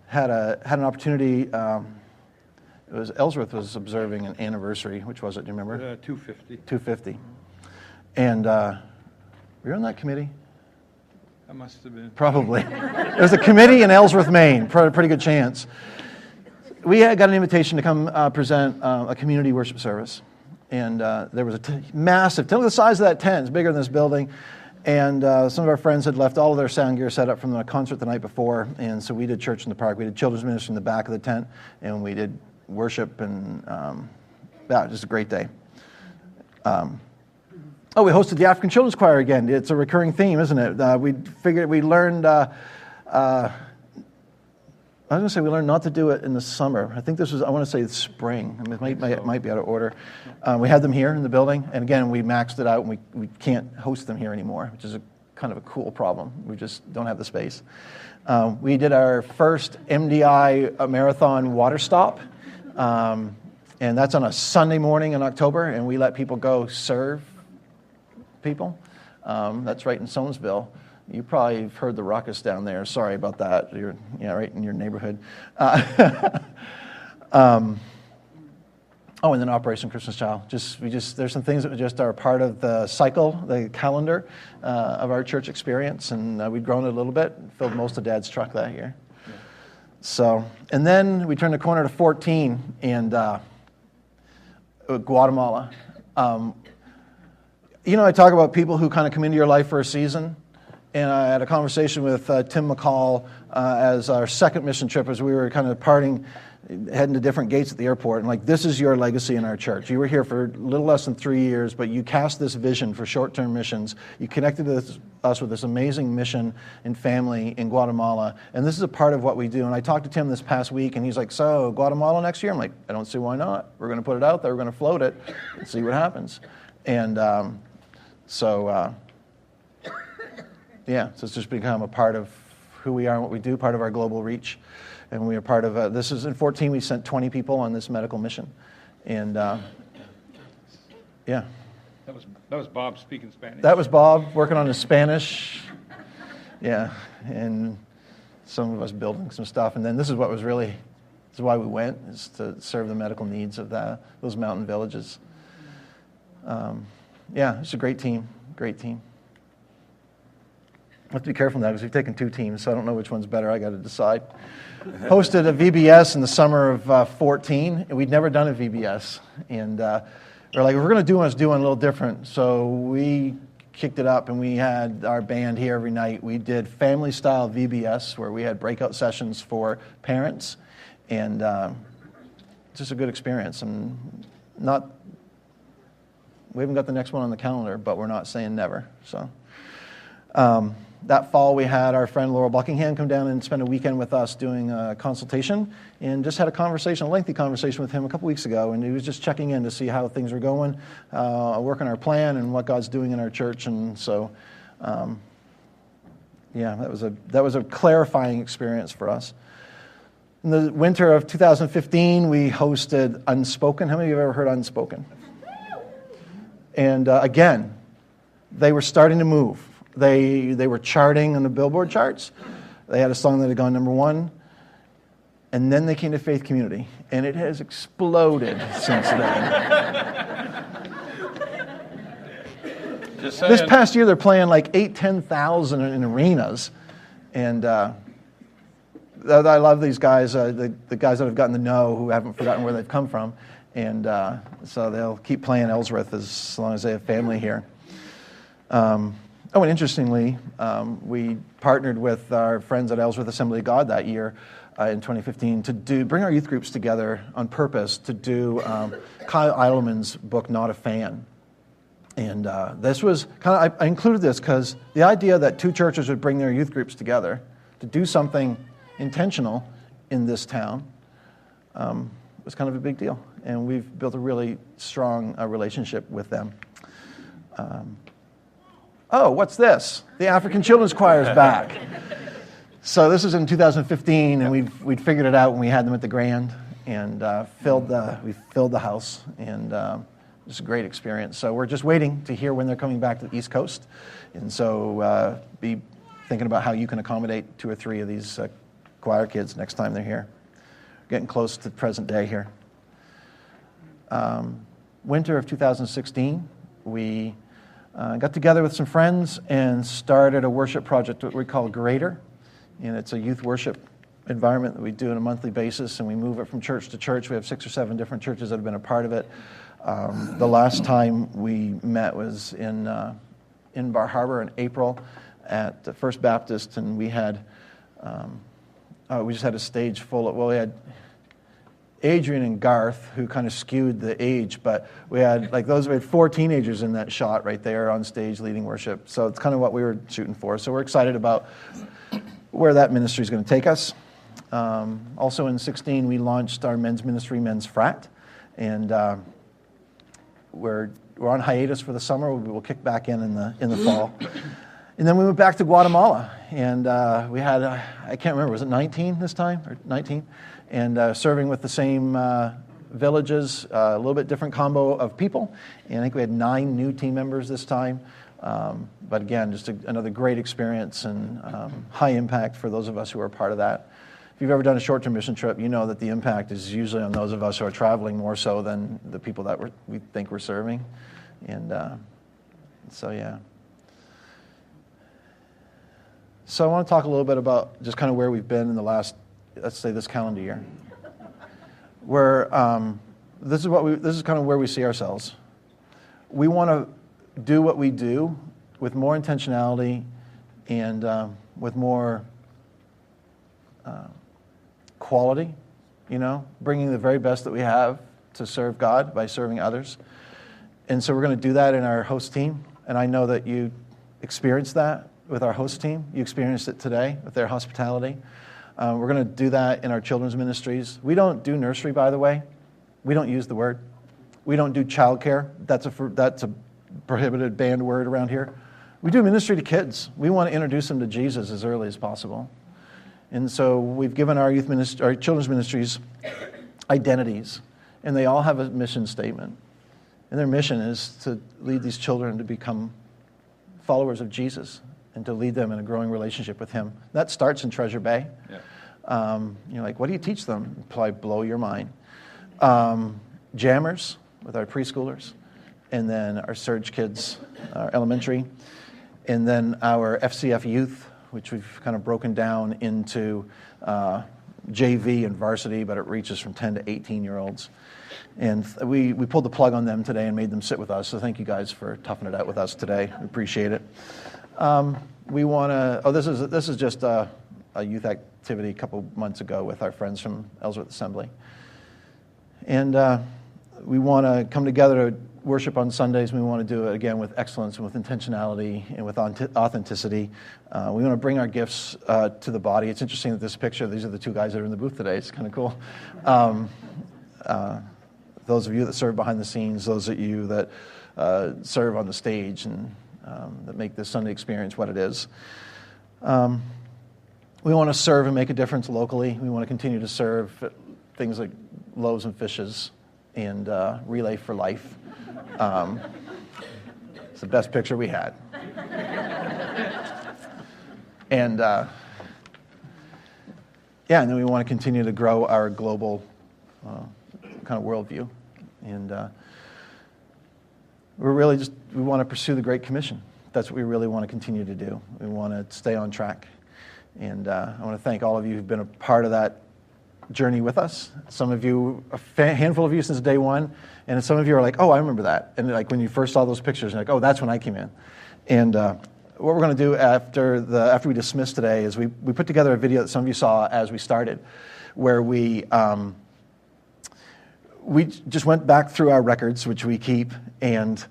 A: had an opportunity. It was Ellsworth was observing an anniversary. Which was it? Do you remember?
C: 250.
A: 250. And were you on that committee?
C: I must have been.
A: Probably. There's a committee in Ellsworth, Maine. Pretty good chance. We got an invitation to come present a community worship service. And there was a massive tent. Look at the size of that tent. It's bigger than this building. And some of our friends had left all of their sound gear set up from the concert the night before. And so we did Church in the Park. We did children's ministry in the back of the tent. And we did worship, and just a great day. We hosted the African Children's Choir again. It's a recurring theme, isn't it? We learned. I was going to say we learned not to do it in the summer. I think this was, I want to say, the spring. I mean, it might be out of order. We had them here in the building, and again, we maxed it out, and we can't host them here anymore, which is kind of a cool problem. We just don't have the space. We did our first MDI marathon water stop. And that's on a Sunday morning in October, and we let people go serve people. That's right in Sonesville. You probably have heard the ruckus down there. Sorry about that. You're right in your neighborhood. And then Operation Christmas Child. There's some things that just are part of the cycle, the calendar of our church experience, and we've grown it a little bit. Filled most of Dad's truck that year. So, and then we turned the corner to 14 and Guatemala. I talk about people who kind of come into your life for a season. And I had a conversation with Tim McCall as our second mission trip as we were kind of heading to different gates at the airport. And this is your legacy in our church. You were here for a little less than 3 years, but you cast this vision for short-term missions. You connected us with this amazing mission and family in Guatemala. And this is a part of what we do. And I talked to Tim this past week, and he's like, so Guatemala next year? I'm like, I don't see why not. We're going to put it out there. We're going to float it and see what happens. And so it's just become a part of who we are and what we do, part of our global reach. And we are part of, this is in 14, we sent 20 people on this medical mission. And
C: That was Bob speaking Spanish.
A: That was Bob working on his Spanish. Yeah, and some of us building some stuff. And then this is why we went, is to serve the medical needs of those mountain villages. It's a great team. I have to be careful now because we've taken 2 teams, so I don't know which one's better. I got to decide. Hosted a VBS in the summer of 14, and we'd never done a VBS. And we're like, if we're going to do one, let's do one a little different. So we kicked it up, and we had our band here every night. We did family-style VBS, where we had breakout sessions for parents, and just a good experience. And we haven't got the next one on the calendar, but we're not saying never. So. That fall, we had our friend Laurel Buckingham come down and spend a weekend with us doing a consultation, and just had a lengthy conversation with him a couple weeks ago, and he was just checking in to see how things were going, working our plan and what God's doing in our church. And so, that was a clarifying experience for us. In the winter of 2015, we hosted Unspoken. How many of you have ever heard Unspoken? And again, they were starting to move. They were charting on the Billboard charts. They had a song that had gone number 1. And then they came to Faith Community. And it has exploded since then. This past year, they're playing 10,000 in arenas. And I love these guys, the guys that I've gotten to know who haven't forgotten where they've come from. And so they'll keep playing Ellsworth as long as they have family here. And interestingly, we partnered with our friends at Ellsworth Assembly of God that year in 2015 to bring our youth groups together on purpose to do Kyle Eidelman's book, Not a Fan. And this was kind of, I included this because the idea that two churches would bring their youth groups together to do something intentional in this town was kind of a big deal. And we've built a really strong relationship with them. Oh, what's this? The African Children's Choir is back. So this is in 2015, and we'd figured it out when we had them at the Grand, and we filled the house, and it was a great experience. So we're just waiting to hear when they're coming back to the East Coast, and so be thinking about how you can accommodate 2 or 3 of these choir kids next time they're here. Getting close to present day here. Winter of 2016, we got together with some friends and started a worship project that we call Greater. And it's a youth worship environment that we do on a monthly basis, and we move it from church to church. We have 6 or 7 different churches that have been a part of it. The last time we met was in Bar Harbor in April at the First Baptist, and we had we just had a stage full of, we had Adrian and Garth, who kind of skewed the age, but we had we had 4 teenagers in that shot right there on stage leading worship. So it's kind of what we were shooting for. So we're excited about where that ministry is going to take us. Also in 2016, we launched our men's ministry, Men's Frat, and we're on hiatus for the summer. We'll kick back in the fall. And then we went back to Guatemala, and we had, I can't remember, was it 19 this time, or 19? And serving with the same villages, a little bit different combo of people. And I think we had 9 new team members this time. But again, just another great experience and high impact for those of us who are part of that. If you've ever done a short-term mission trip, you know that the impact is usually on those of us who are traveling more so than the people that we think we're serving. And so, yeah. So I want to talk a little bit about just kind of where we've been in the last, let's say, this calendar year. Where this is kind of where we see ourselves. We want to do what we do with more intentionality and with more quality, bringing the very best that we have to serve God by serving others. And so we're going to do that in our host team. And I know that you experienced that with our host team. You experienced it today with their hospitality. We're going to do that in our children's ministries. We don't do nursery, by the way. We don't use the word. We don't do childcare. That's a prohibited, banned word around here. We do ministry to kids. We want to introduce them to Jesus as early as possible. And so we've given our children's ministries identities, and they all have a mission statement. And their mission is to lead these children to become followers of Jesus and to lead them in a growing relationship with Him. That starts in Treasure Bay. Yeah. You're like, what do you teach them? Probably blow your mind. Jammers with our preschoolers, and then our Surge Kids, our elementary, and then our FCF youth, which we've kind of broken down into JV and varsity, but it reaches from 10 to 18-year-olds. And we pulled the plug on them today and made them sit with us, so thank you guys for toughing it out with us today. We appreciate it. We want to, this is just a youth activity a couple months ago with our friends from Ellsworth Assembly. And we want to come together to worship on Sundays. We want to do it again with excellence and with intentionality and with authenticity. We want to bring our gifts to the body. It's interesting that this picture, these are the 2 guys that are in the booth today. It's kind of cool. Those of you that serve behind the scenes, those of you that serve on the stage and that make this Sunday experience what it is. We want to serve and make a difference locally. We want to continue to serve things like Loaves and Fishes and Relay for Life. It's the best picture we had. And and then we want to continue to grow our global kind of worldview. And we want to pursue the Great Commission. That's what we really want to continue to do. We want to stay on track. And I want to thank all of you who've been a part of that journey with us. Some of you, a handful of you since day one, and some of you are like, oh, I remember that. And like when you first saw those pictures, you're like, oh, that's when I came in. And what we're going to do after we dismiss today is we put together a video that some of you saw as we started, where we just went back through our records, which we keep, and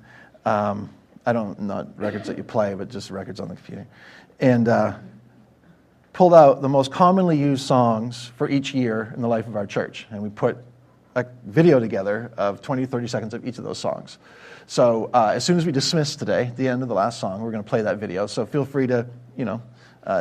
A: not records that you play, but just records on the computer, and pulled out the most commonly used songs for each year in the life of our church. And we put a video together of 20, 30 seconds of each of those songs. So as soon as we dismiss today, at the end of the last song, we're going to play that video. So feel free to,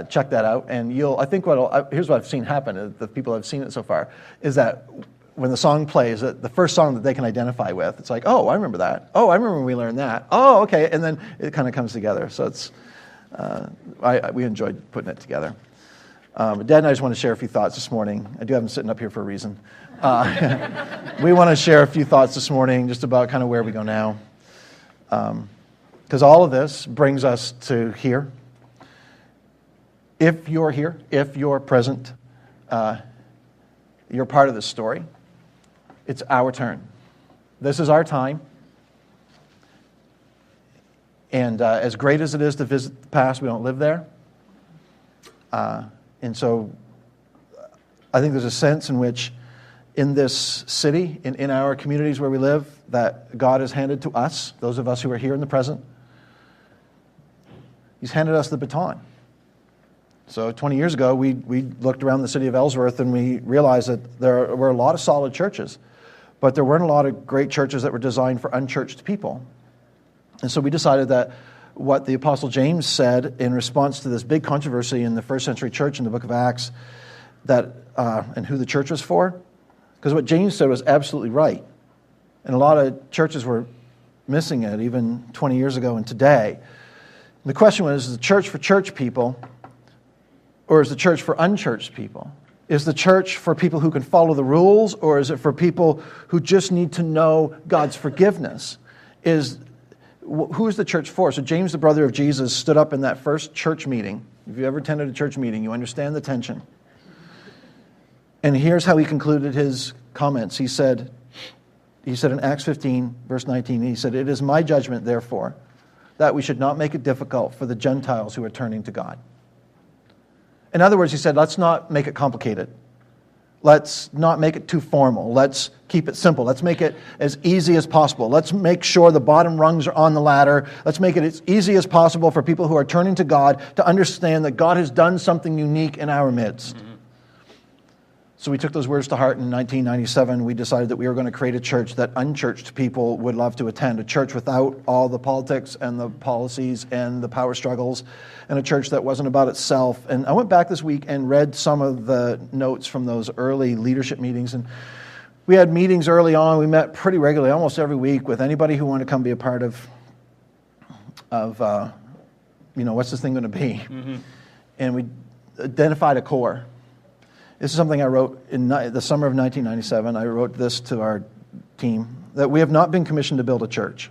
A: check that out. And here's what I've seen happen, the people I've seen it so far, is that when the song plays, the first song that they can identify with, it's like, oh, I remember that. Oh, I remember when we learned that. Oh, okay. And then it kind of comes together. So it's we enjoyed putting it together. Dad and I just want to share a few thoughts this morning. I do have them sitting up here for a reason. We want to share a few thoughts this morning just about kind of where we go now. Because all of this brings us to here. If you're here, if you're present, you're part of this story. It's our turn. This is our time. And as great as it is to visit the past, we don't live there. And so I think there's a sense in which in this city, in our communities where we live, that God has handed to us, those of us who are here in the present, He's handed us the baton. So 20 years ago, we looked around the city of Ellsworth and we realized that there were a lot of solid churches, but there weren't a lot of great churches that were designed for unchurched people. And so we decided that what the Apostle James said in response to this big controversy in the first century church in the book of Acts, and who the church was for, because what James said was absolutely right. And a lot of churches were missing it even 20 years ago and today. And the question was, is the church for church people, or is the church for unchurched people? Is the church for people who can follow the rules, or is it for people who just need to know God's forgiveness? Who is the church for? So James, the brother of Jesus, stood up in that first church meeting. If you ever attended a church meeting, you understand the tension. And here's how he concluded his comments. He said in Acts 15, verse 19, he said, "It is my judgment, therefore, that we should not make it difficult for the Gentiles who are turning to God." In other words, he said, let's not make it complicated. Let's not make it too formal. Let's keep it simple. Let's make it as easy as possible. Let's make sure the bottom rungs are on the ladder. Let's make it as easy as possible for people who are turning to God to understand that God has done something unique in our midst. Mm-hmm. So we took those words to heart. In 1997, we decided that we were going to create a church that unchurched people would love to attend, a church without all the politics and the policies and the power struggles, and a church that wasn't about itself. And I went back this week and read some of the notes from those early leadership meetings, and we had meetings early on. We met pretty regularly, almost every week, with anybody who wanted to come be a part of what's this thing going to be? Mm-hmm. And we identified a core. This is something I wrote in the summer of 1997. I wrote this to our team, that we have not been commissioned to build a church.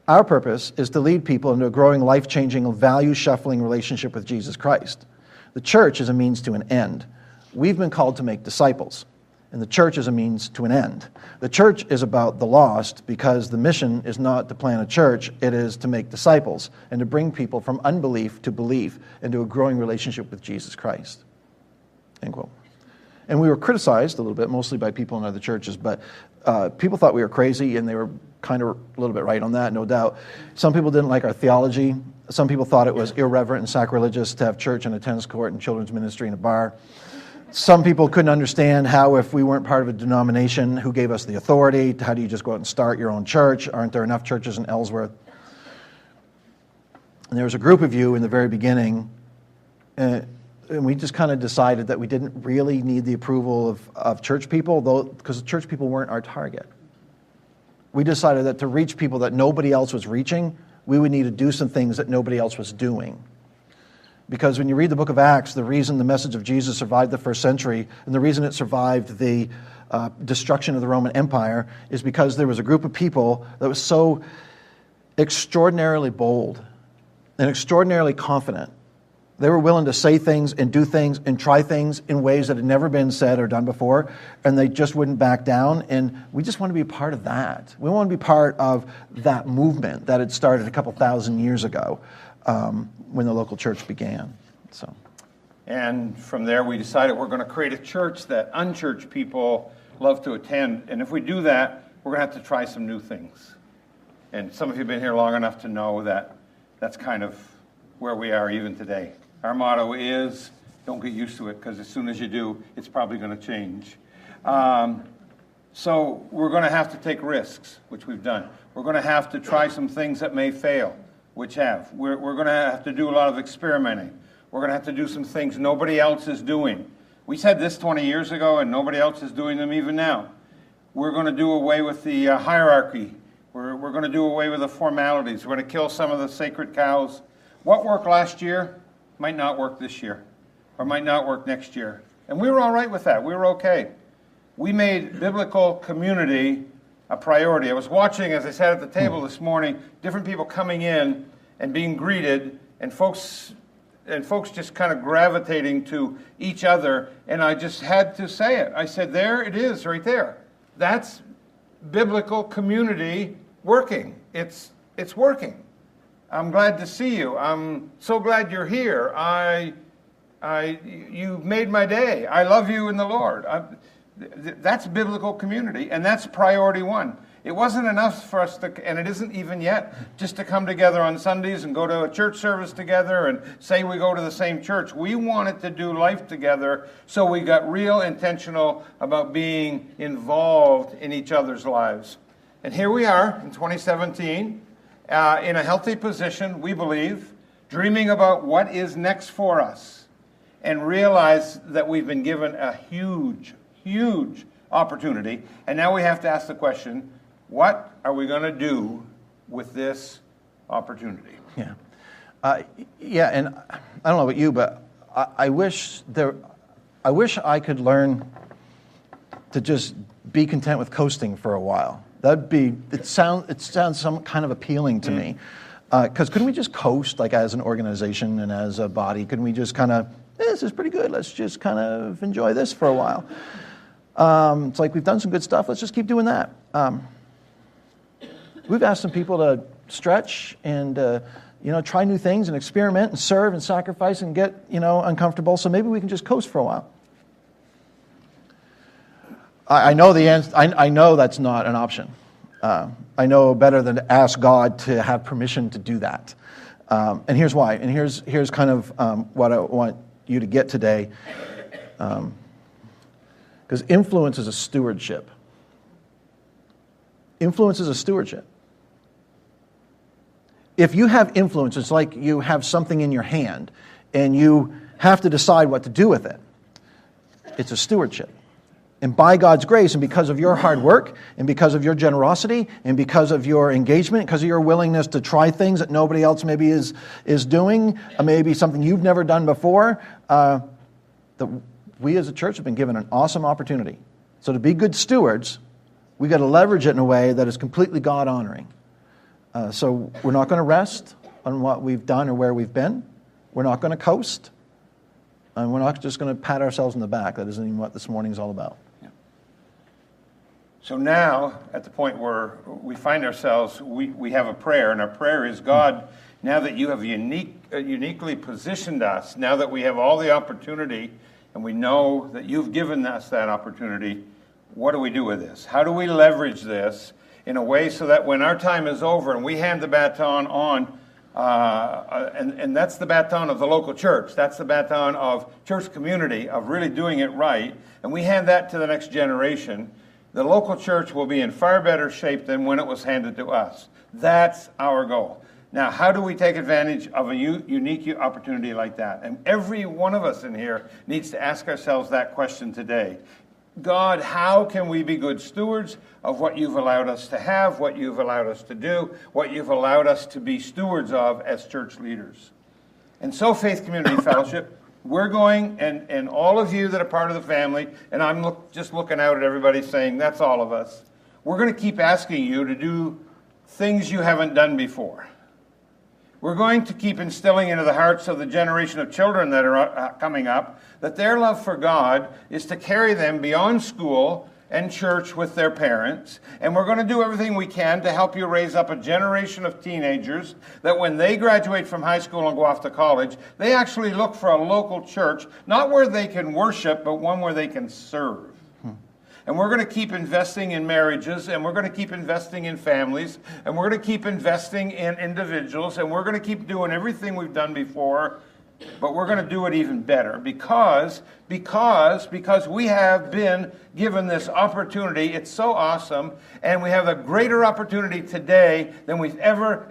A: Our purpose is to lead people into a growing, life-changing, value-shuffling relationship with Jesus Christ. The church is a means to an end. We've been called to make disciples, and the church is a means to an end. The church is about the lost because the mission is not to plant a church, it is to make disciples and to bring people from unbelief to belief into a growing relationship with Jesus Christ. End quote. And we were criticized a little bit, mostly by people in other churches, but people thought we were crazy, and they were kind of a little bit right on that, no doubt. Some people didn't like our theology. Some people thought it was irreverent and sacrilegious to have church and a tennis court and children's ministry and a bar. Some people couldn't understand how, if we weren't part of a denomination, who gave us the authority? How do you just go out and start your own church? Aren't there enough churches in Ellsworth? And there was a group of you in the very beginning, and we just kind of decided that we didn't really need the approval of church people, because church people weren't our target. We decided that to reach people that nobody else was reaching, we would need to do some things that nobody else was doing. Because when you read the book of Acts, the reason the message of Jesus survived the first century, and the reason it survived the destruction of the Roman Empire, is because there was a group of people that was so extraordinarily bold and extraordinarily confident They were willing to say things and do things and try things in ways that had never been said or done before, and they just wouldn't back down. And we just want to be a part of that. We want to be part of that movement that had started a couple thousand years ago when the local church began. So,
D: and from there we decided we're going to create a church that unchurched people love to attend. And if we do that, we're going to have to try some new things. And some of you have been here long enough to know that that's kind of where we are even today. Our motto is, don't get used to it, because as soon as you do, it's probably going to change. So we're going to have to take risks, which we've done. We're going to have to try some things that may fail, which have. We're going to have to do a lot of experimenting. We're going to have to do some things nobody else is doing. We said this 20 years ago, and nobody else is doing them even now. We're going to do away with the hierarchy. We're going to do away with the formalities. We're going to kill some of the sacred cows. What worked last year might not work this year, or might not work next year. And we were all right with that. We were okay. We made biblical community a priority. I was watching, as I sat at the table this morning, different people coming in and being greeted, and folks just kind of gravitating to each other, and I just had to say it. I said, there it is, right there. That's biblical community working. It's working. I'm glad to see you. I'm so glad you're here. You made my day. I love you in the Lord. That's biblical community, and that's priority one. It wasn't enough for us to, and it isn't even yet, just to come together on Sundays and go to a church service together and say we go to the same church. We wanted to do life together, so we got real intentional about being involved in each other's lives. And here we are in 2017. In a healthy position, we believe, dreaming about what is next for us, and realize that we've been given a huge, huge opportunity. And now we have to ask the question, what are we going to do with this opportunity?
A: yeah. And I don't know about you, but I wish I could learn to just be content with coasting for a while. It sounds some kind of appealing to me. Because couldn't we just coast, like as an organization and as a body? Couldn't we just kind of, this is pretty good, let's just kind of enjoy this for a while? It's like we've done some good stuff, let's just keep doing that. We've asked some people to stretch and try new things and experiment and serve and sacrifice and get uncomfortable, so maybe we can just coast for a while. I know the answer. I know that's not an option. I know better than to ask God to have permission to do that. And here's why. And here's kind of what I want you to get today. Because influence is a stewardship. Influence is a stewardship. If you have influence, it's like you have something in your hand, and you have to decide what to do with it. It's a stewardship. And by God's grace, and because of your hard work, and because of your generosity, and because of your engagement, because of your willingness to try things that nobody else maybe is doing, maybe something you've never done before, we as a church have been given an awesome opportunity. So to be good stewards, we've got to leverage it in a way that is completely God-honoring. So we're not going to rest on what we've done or where we've been. We're not going to coast. And we're not just going to pat ourselves on the back. That isn't even what this morning is all about.
D: So now, at the point where we find ourselves, we have a prayer, and our prayer is, God, now that you have uniquely positioned us, now that we have all the opportunity, and we know that you've given us that opportunity, what do we do with this? How do we leverage this in a way so that when our time is over and we hand the baton on, and that's the baton of the local church, that's the baton of church community, of really doing it right, and we hand that to the next generation, the local church will be in far better shape than when it was handed to us. That's our goal. Now, how do we take advantage of a unique opportunity like that? And every one of us in here needs to ask ourselves that question today. God, how can we be good stewards of what you've allowed us to have, what you've allowed us to do, what you've allowed us to be stewards of as church leaders? And so, Faith Community Fellowship, we're going, and all of you that are part of the family, and I'm just looking out at everybody saying, that's all of us, we're going to keep asking you to do things you haven't done before. We're going to keep instilling into the hearts of the generation of children that are coming up that their love for God is to carry them beyond school and church with their parents. And we're going to do everything we can to help you raise up a generation of teenagers that when they graduate from high school and go off to college, they actually look for a local church, not where they can worship, but one where they can serve. And we're going to keep investing in marriages, and we're going to keep investing in families, and we're going to keep investing in individuals, and we're going to keep doing everything we've done before, but we're going to do it even better because we have been given this opportunity. It's so awesome, and we have a greater opportunity today than we've ever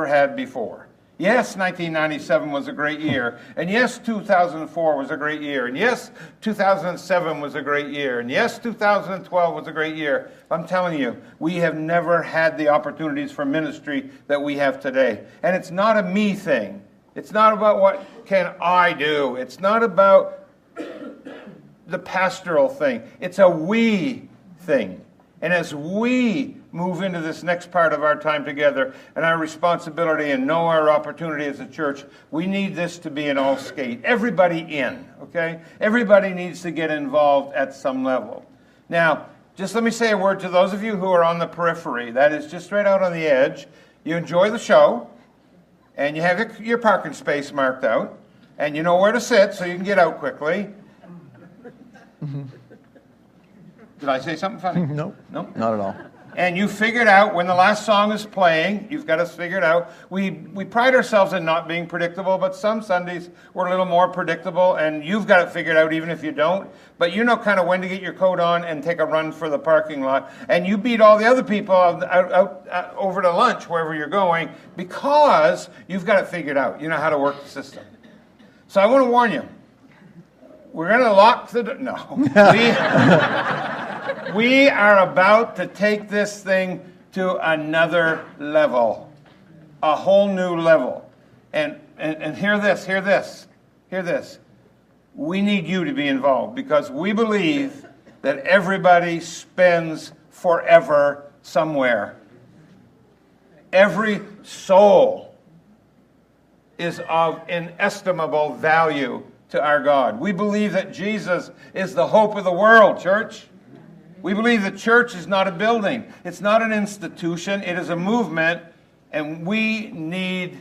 D: had before. Yes, 1997 was a great year, and yes, 2004 was a great year, and yes, 2007 was a great year, and yes, 2012 was a great year. I'm telling you, we have never had the opportunities for ministry that we have today. And it's not a me thing. It's not about what can I do. It's not about the pastoral thing. It's a we thing. And as we move into this next part of our time together and our responsibility and know our opportunity as a church, we need this to be an all skate. Everybody in, okay? Everybody needs to get involved at some level. Now, just let me say a word to those of you who are on the periphery. That is just right out on the edge. You enjoy the show, and you have your parking space marked out, and you know where to sit so you can get out quickly. Did I say something funny?
A: No.
D: No?
A: Not at all.
D: And you figured out when the last song is playing, you've got us figured out. We pride ourselves in not being predictable, but some Sundays we're a little more predictable, and you've got it figured out even if you don't. But you know kind of when to get your coat on and take a run for the parking lot. And you beat all the other people out over to lunch, wherever you're going, because you've got it figured out. You know how to work the system. So I want to warn you. We're going to lock the door. No. We are about to take this thing to another level, a whole new level. And hear this. We need you to be involved because we believe that everybody spends forever somewhere. Every soul is of inestimable value to our God. We believe that Jesus is the hope of the world, church. We believe that church is not a building. It's not an institution. It is a movement, and we need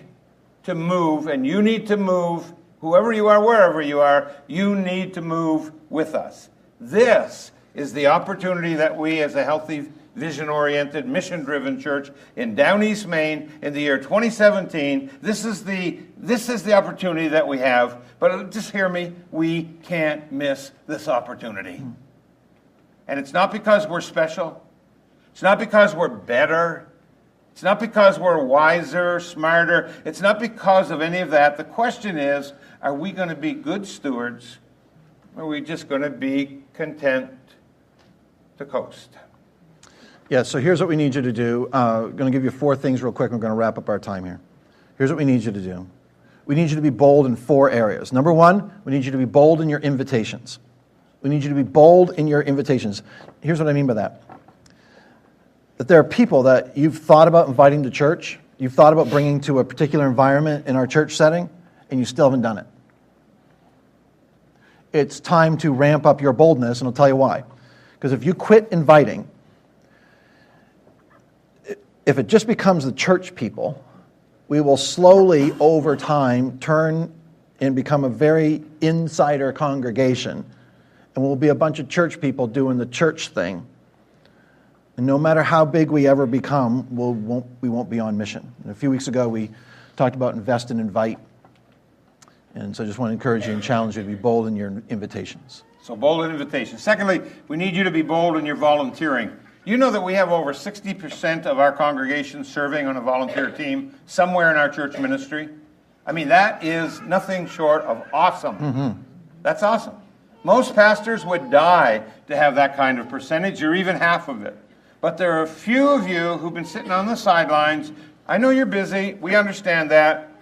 D: to move, and you need to move. Whoever you are, wherever you are, you need to move with us. This is the opportunity that we, as a healthy, vision-oriented, mission-driven church in Down East Maine in the year 2017, this is the opportunity that we have. But just hear me, we can't miss this opportunity. And it's not because we're special. It's not because we're better. It's not because we're wiser, smarter. It's not because of any of that. The question is, are we going to be good stewards, or are we just going to be content to coast?
A: Yeah, so here's what we need you to do. I'm going to give you 4 things real quick. We're going to wrap up our time here. Here's what we need you to do. We need you to be bold in 4 areas. Number 1, we need you to be bold in your invitations. We need you to be bold in your invitations. Here's what I mean by that. That there are people that you've thought about inviting to church, you've thought about bringing to a particular environment in our church setting, and you still haven't done it. It's time to ramp up your boldness, and I'll tell you why. Because if you quit inviting, if it just becomes the church people, we will slowly, over time, turn and become a very insider congregation. And we'll be a bunch of church people doing the church thing. And no matter how big we ever become, we won't be on mission. And a few weeks ago, we talked about invest and invite. And so I just want to encourage you and challenge you to be bold in your invitations.
D: So bold in invitations. Secondly, we need you to be bold in your volunteering. You know that we have over 60% of our congregation serving on a volunteer team somewhere in our church ministry? I mean, that is nothing short of awesome. Mm-hmm. That's awesome. Most pastors would die to have that kind of percentage, or even half of it. But there are a few of you who've been sitting on the sidelines. I know you're busy. We understand that.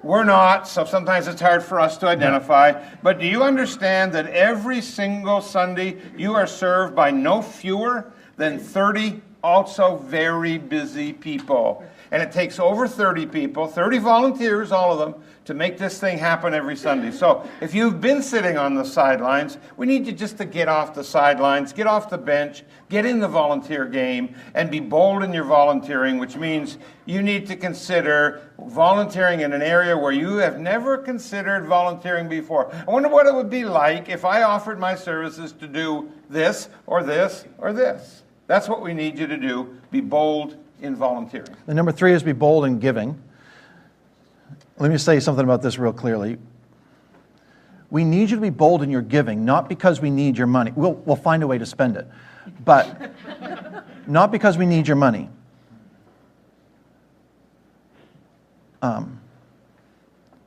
D: We're not, so sometimes it's hard for us to identify. But do you understand that every single Sunday you are served by no fewer than 30 also very busy people? And it takes over 30 people, 30 volunteers, all of them, to make this thing happen every Sunday. So if you've been sitting on the sidelines, we need you just to get off the sidelines, get off the bench, get in the volunteer game, and be bold in your volunteering, which means you need to consider volunteering in an area where you have never considered volunteering before. I wonder what it would be like if I offered my services to do this or this or this. That's what we need you to do. Be bold in volunteering.
A: And number 3 is be bold in giving. Let me say something about this real clearly. We need you to be bold in your giving, not because we need your money. We'll find a way to spend it, but not because we need your money.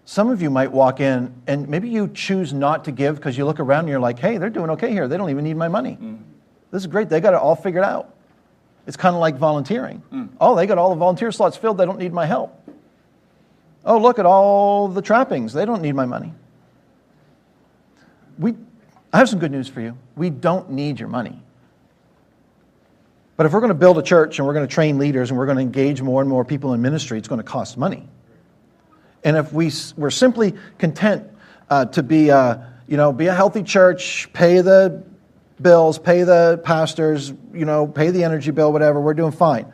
A: Some of you might walk in and maybe you choose not to give because you look around and you're like, hey, they're doing okay here. They don't even need my money. This is great. They got it all figured out. It's kind of like volunteering. Oh, they got all the volunteer slots filled. They don't need my help. Oh, look at all the trappings. They don't need my money. I have some good news for you. We don't need your money. But if we're going to build a church and we're going to train leaders and we're going to engage more and more people in ministry, it's going to cost money. And if we're simply content to be a healthy church, pay the bills, pay the pastors, pay the energy bill, whatever, we're doing fine.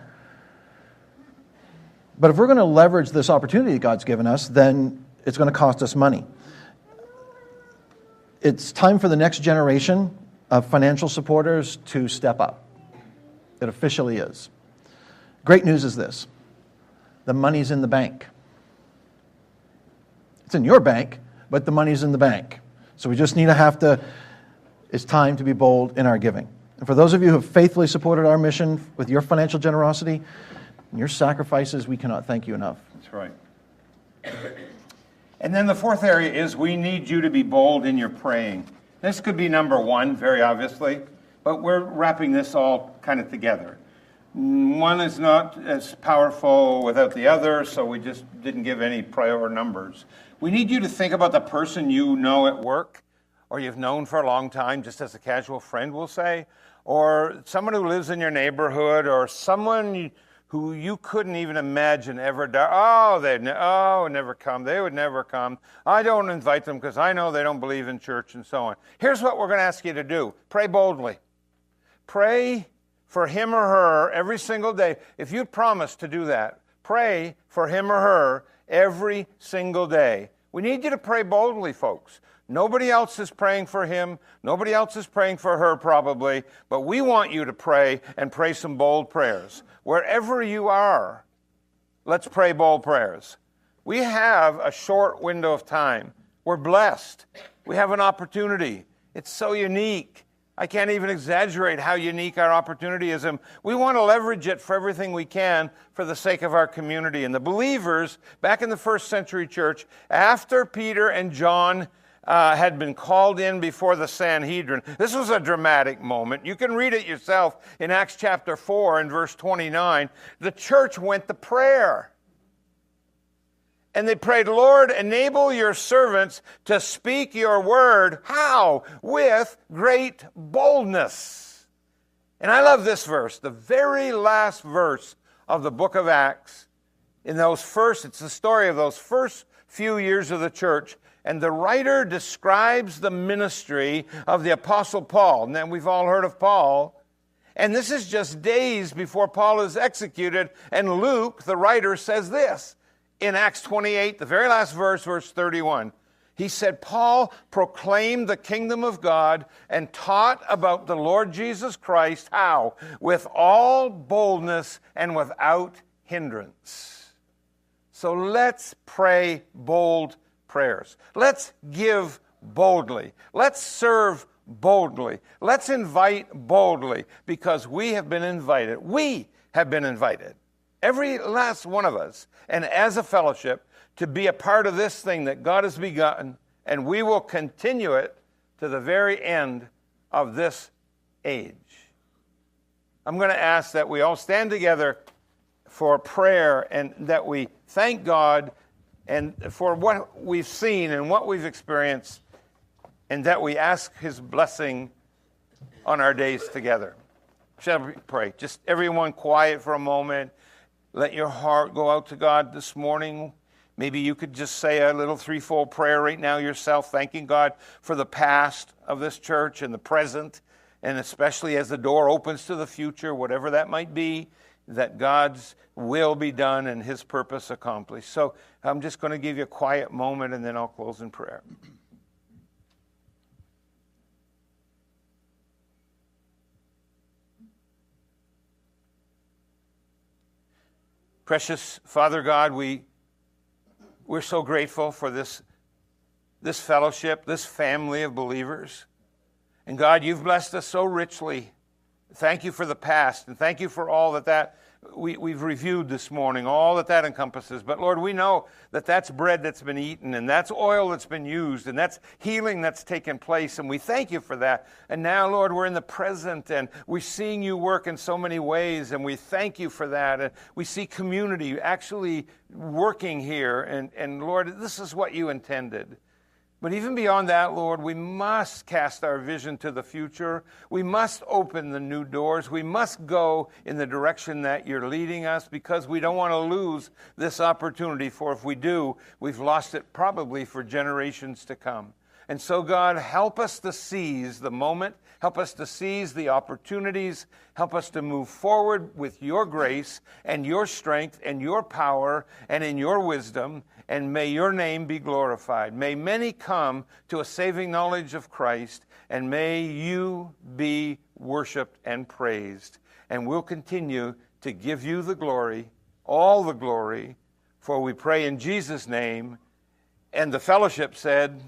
A: But if we're going to leverage this opportunity that God's given us, then it's going to cost us money. It's time for the next generation of financial supporters to step up. It officially is. Great news is this. The money's in the bank. It's in your bank, but the money's in the bank. So we just need to it's time to be bold in our giving. And for those of you who have faithfully supported our mission with your financial generosity and your sacrifices, we cannot thank you enough.
D: That's right. And then the fourth area is we need you to be bold in your praying. This could be number 1, very obviously, but we're wrapping this all kind of together. One is not as powerful without the other, so we just didn't give any prior numbers. We need you to think about the person you know at work, or you've known for a long time, just as a casual friend will say, or someone who lives in your neighborhood, or someone who you couldn't even imagine ever they'd never come. They would never come. I don't invite them because I know they don't believe in church and so on. Here's what we're going to ask you to do. Pray boldly. Pray for him or her every single day. If you promise to do that, pray for him or her every single day. We need you to pray boldly, folks. Nobody else is praying for him. Nobody else is praying for her probably. But we want you to pray and pray some bold prayers. Wherever you are, let's pray bold prayers. We have a short window of time. We're blessed. We have an opportunity. It's so unique. I can't even exaggerate how unique our opportunity is. And we want to leverage it for everything we can for the sake of our community. And the believers back in the first century church, after Peter and John had been called in before the Sanhedrin. This was a dramatic moment. You can read it yourself in Acts chapter 4 and verse 29. The church went to prayer. And they prayed, Lord, enable your servants to speak your word. How? With great boldness. And I love this verse, the very last verse of the book of Acts. It's the story of those first few years of the church. And the writer describes the ministry of the Apostle Paul. And then we've all heard of Paul. And this is just days before Paul is executed. And Luke, the writer, says this in Acts 28, the very last verse, verse 31. He said, Paul proclaimed the kingdom of God and taught about the Lord Jesus Christ. How? With all boldness and without hindrance. So let's pray bold prayers. Let's give boldly. Let's serve boldly. Let's invite boldly because we have been invited. We have been invited, every last one of us, and as a fellowship, to be a part of this thing that God has begun, and we will continue it to the very end of this age. I'm going to ask that we all stand together for prayer and that we thank God and for what we've seen and what we've experienced, and that we ask his blessing on our days together. Shall we pray? Just everyone quiet for a moment. let your heart go out to God this morning. Maybe you could just say a little threefold prayer right now yourself, thanking God for the past of this church and the present, and especially as the door opens to the future, whatever that might be, that God's will be done and his purpose accomplished. So I'm just going to give you a quiet moment, and then I'll close in prayer. Precious Father God, we're so grateful for this fellowship, this family of believers. And God, you've blessed us so richly. Thank you for the past, and thank you for all that we've reviewed this morning, all that encompasses. But Lord, we know that that's bread that's been eaten, and that's oil that's been used, and that's healing that's taken place, and we thank you for that. And now, Lord, we're in the present, and we're seeing you work in so many ways, and we thank you for that. And we see community actually working here, and Lord, this is what you intended. But even beyond that, Lord, we must cast our vision to the future. We must open the new doors. We must go in the direction that you're leading us, because we don't want to lose this opportunity. For if we do, we've lost it probably for generations to come. And so, God, help us to seize the moment. Help us to seize the opportunities. Help us to move forward with your grace and your strength and your power and in your wisdom. And may your name be glorified. May many come to a saving knowledge of Christ, and may you be worshiped and praised. And we'll continue to give you the glory, all the glory, for we pray in Jesus' name. And the fellowship said,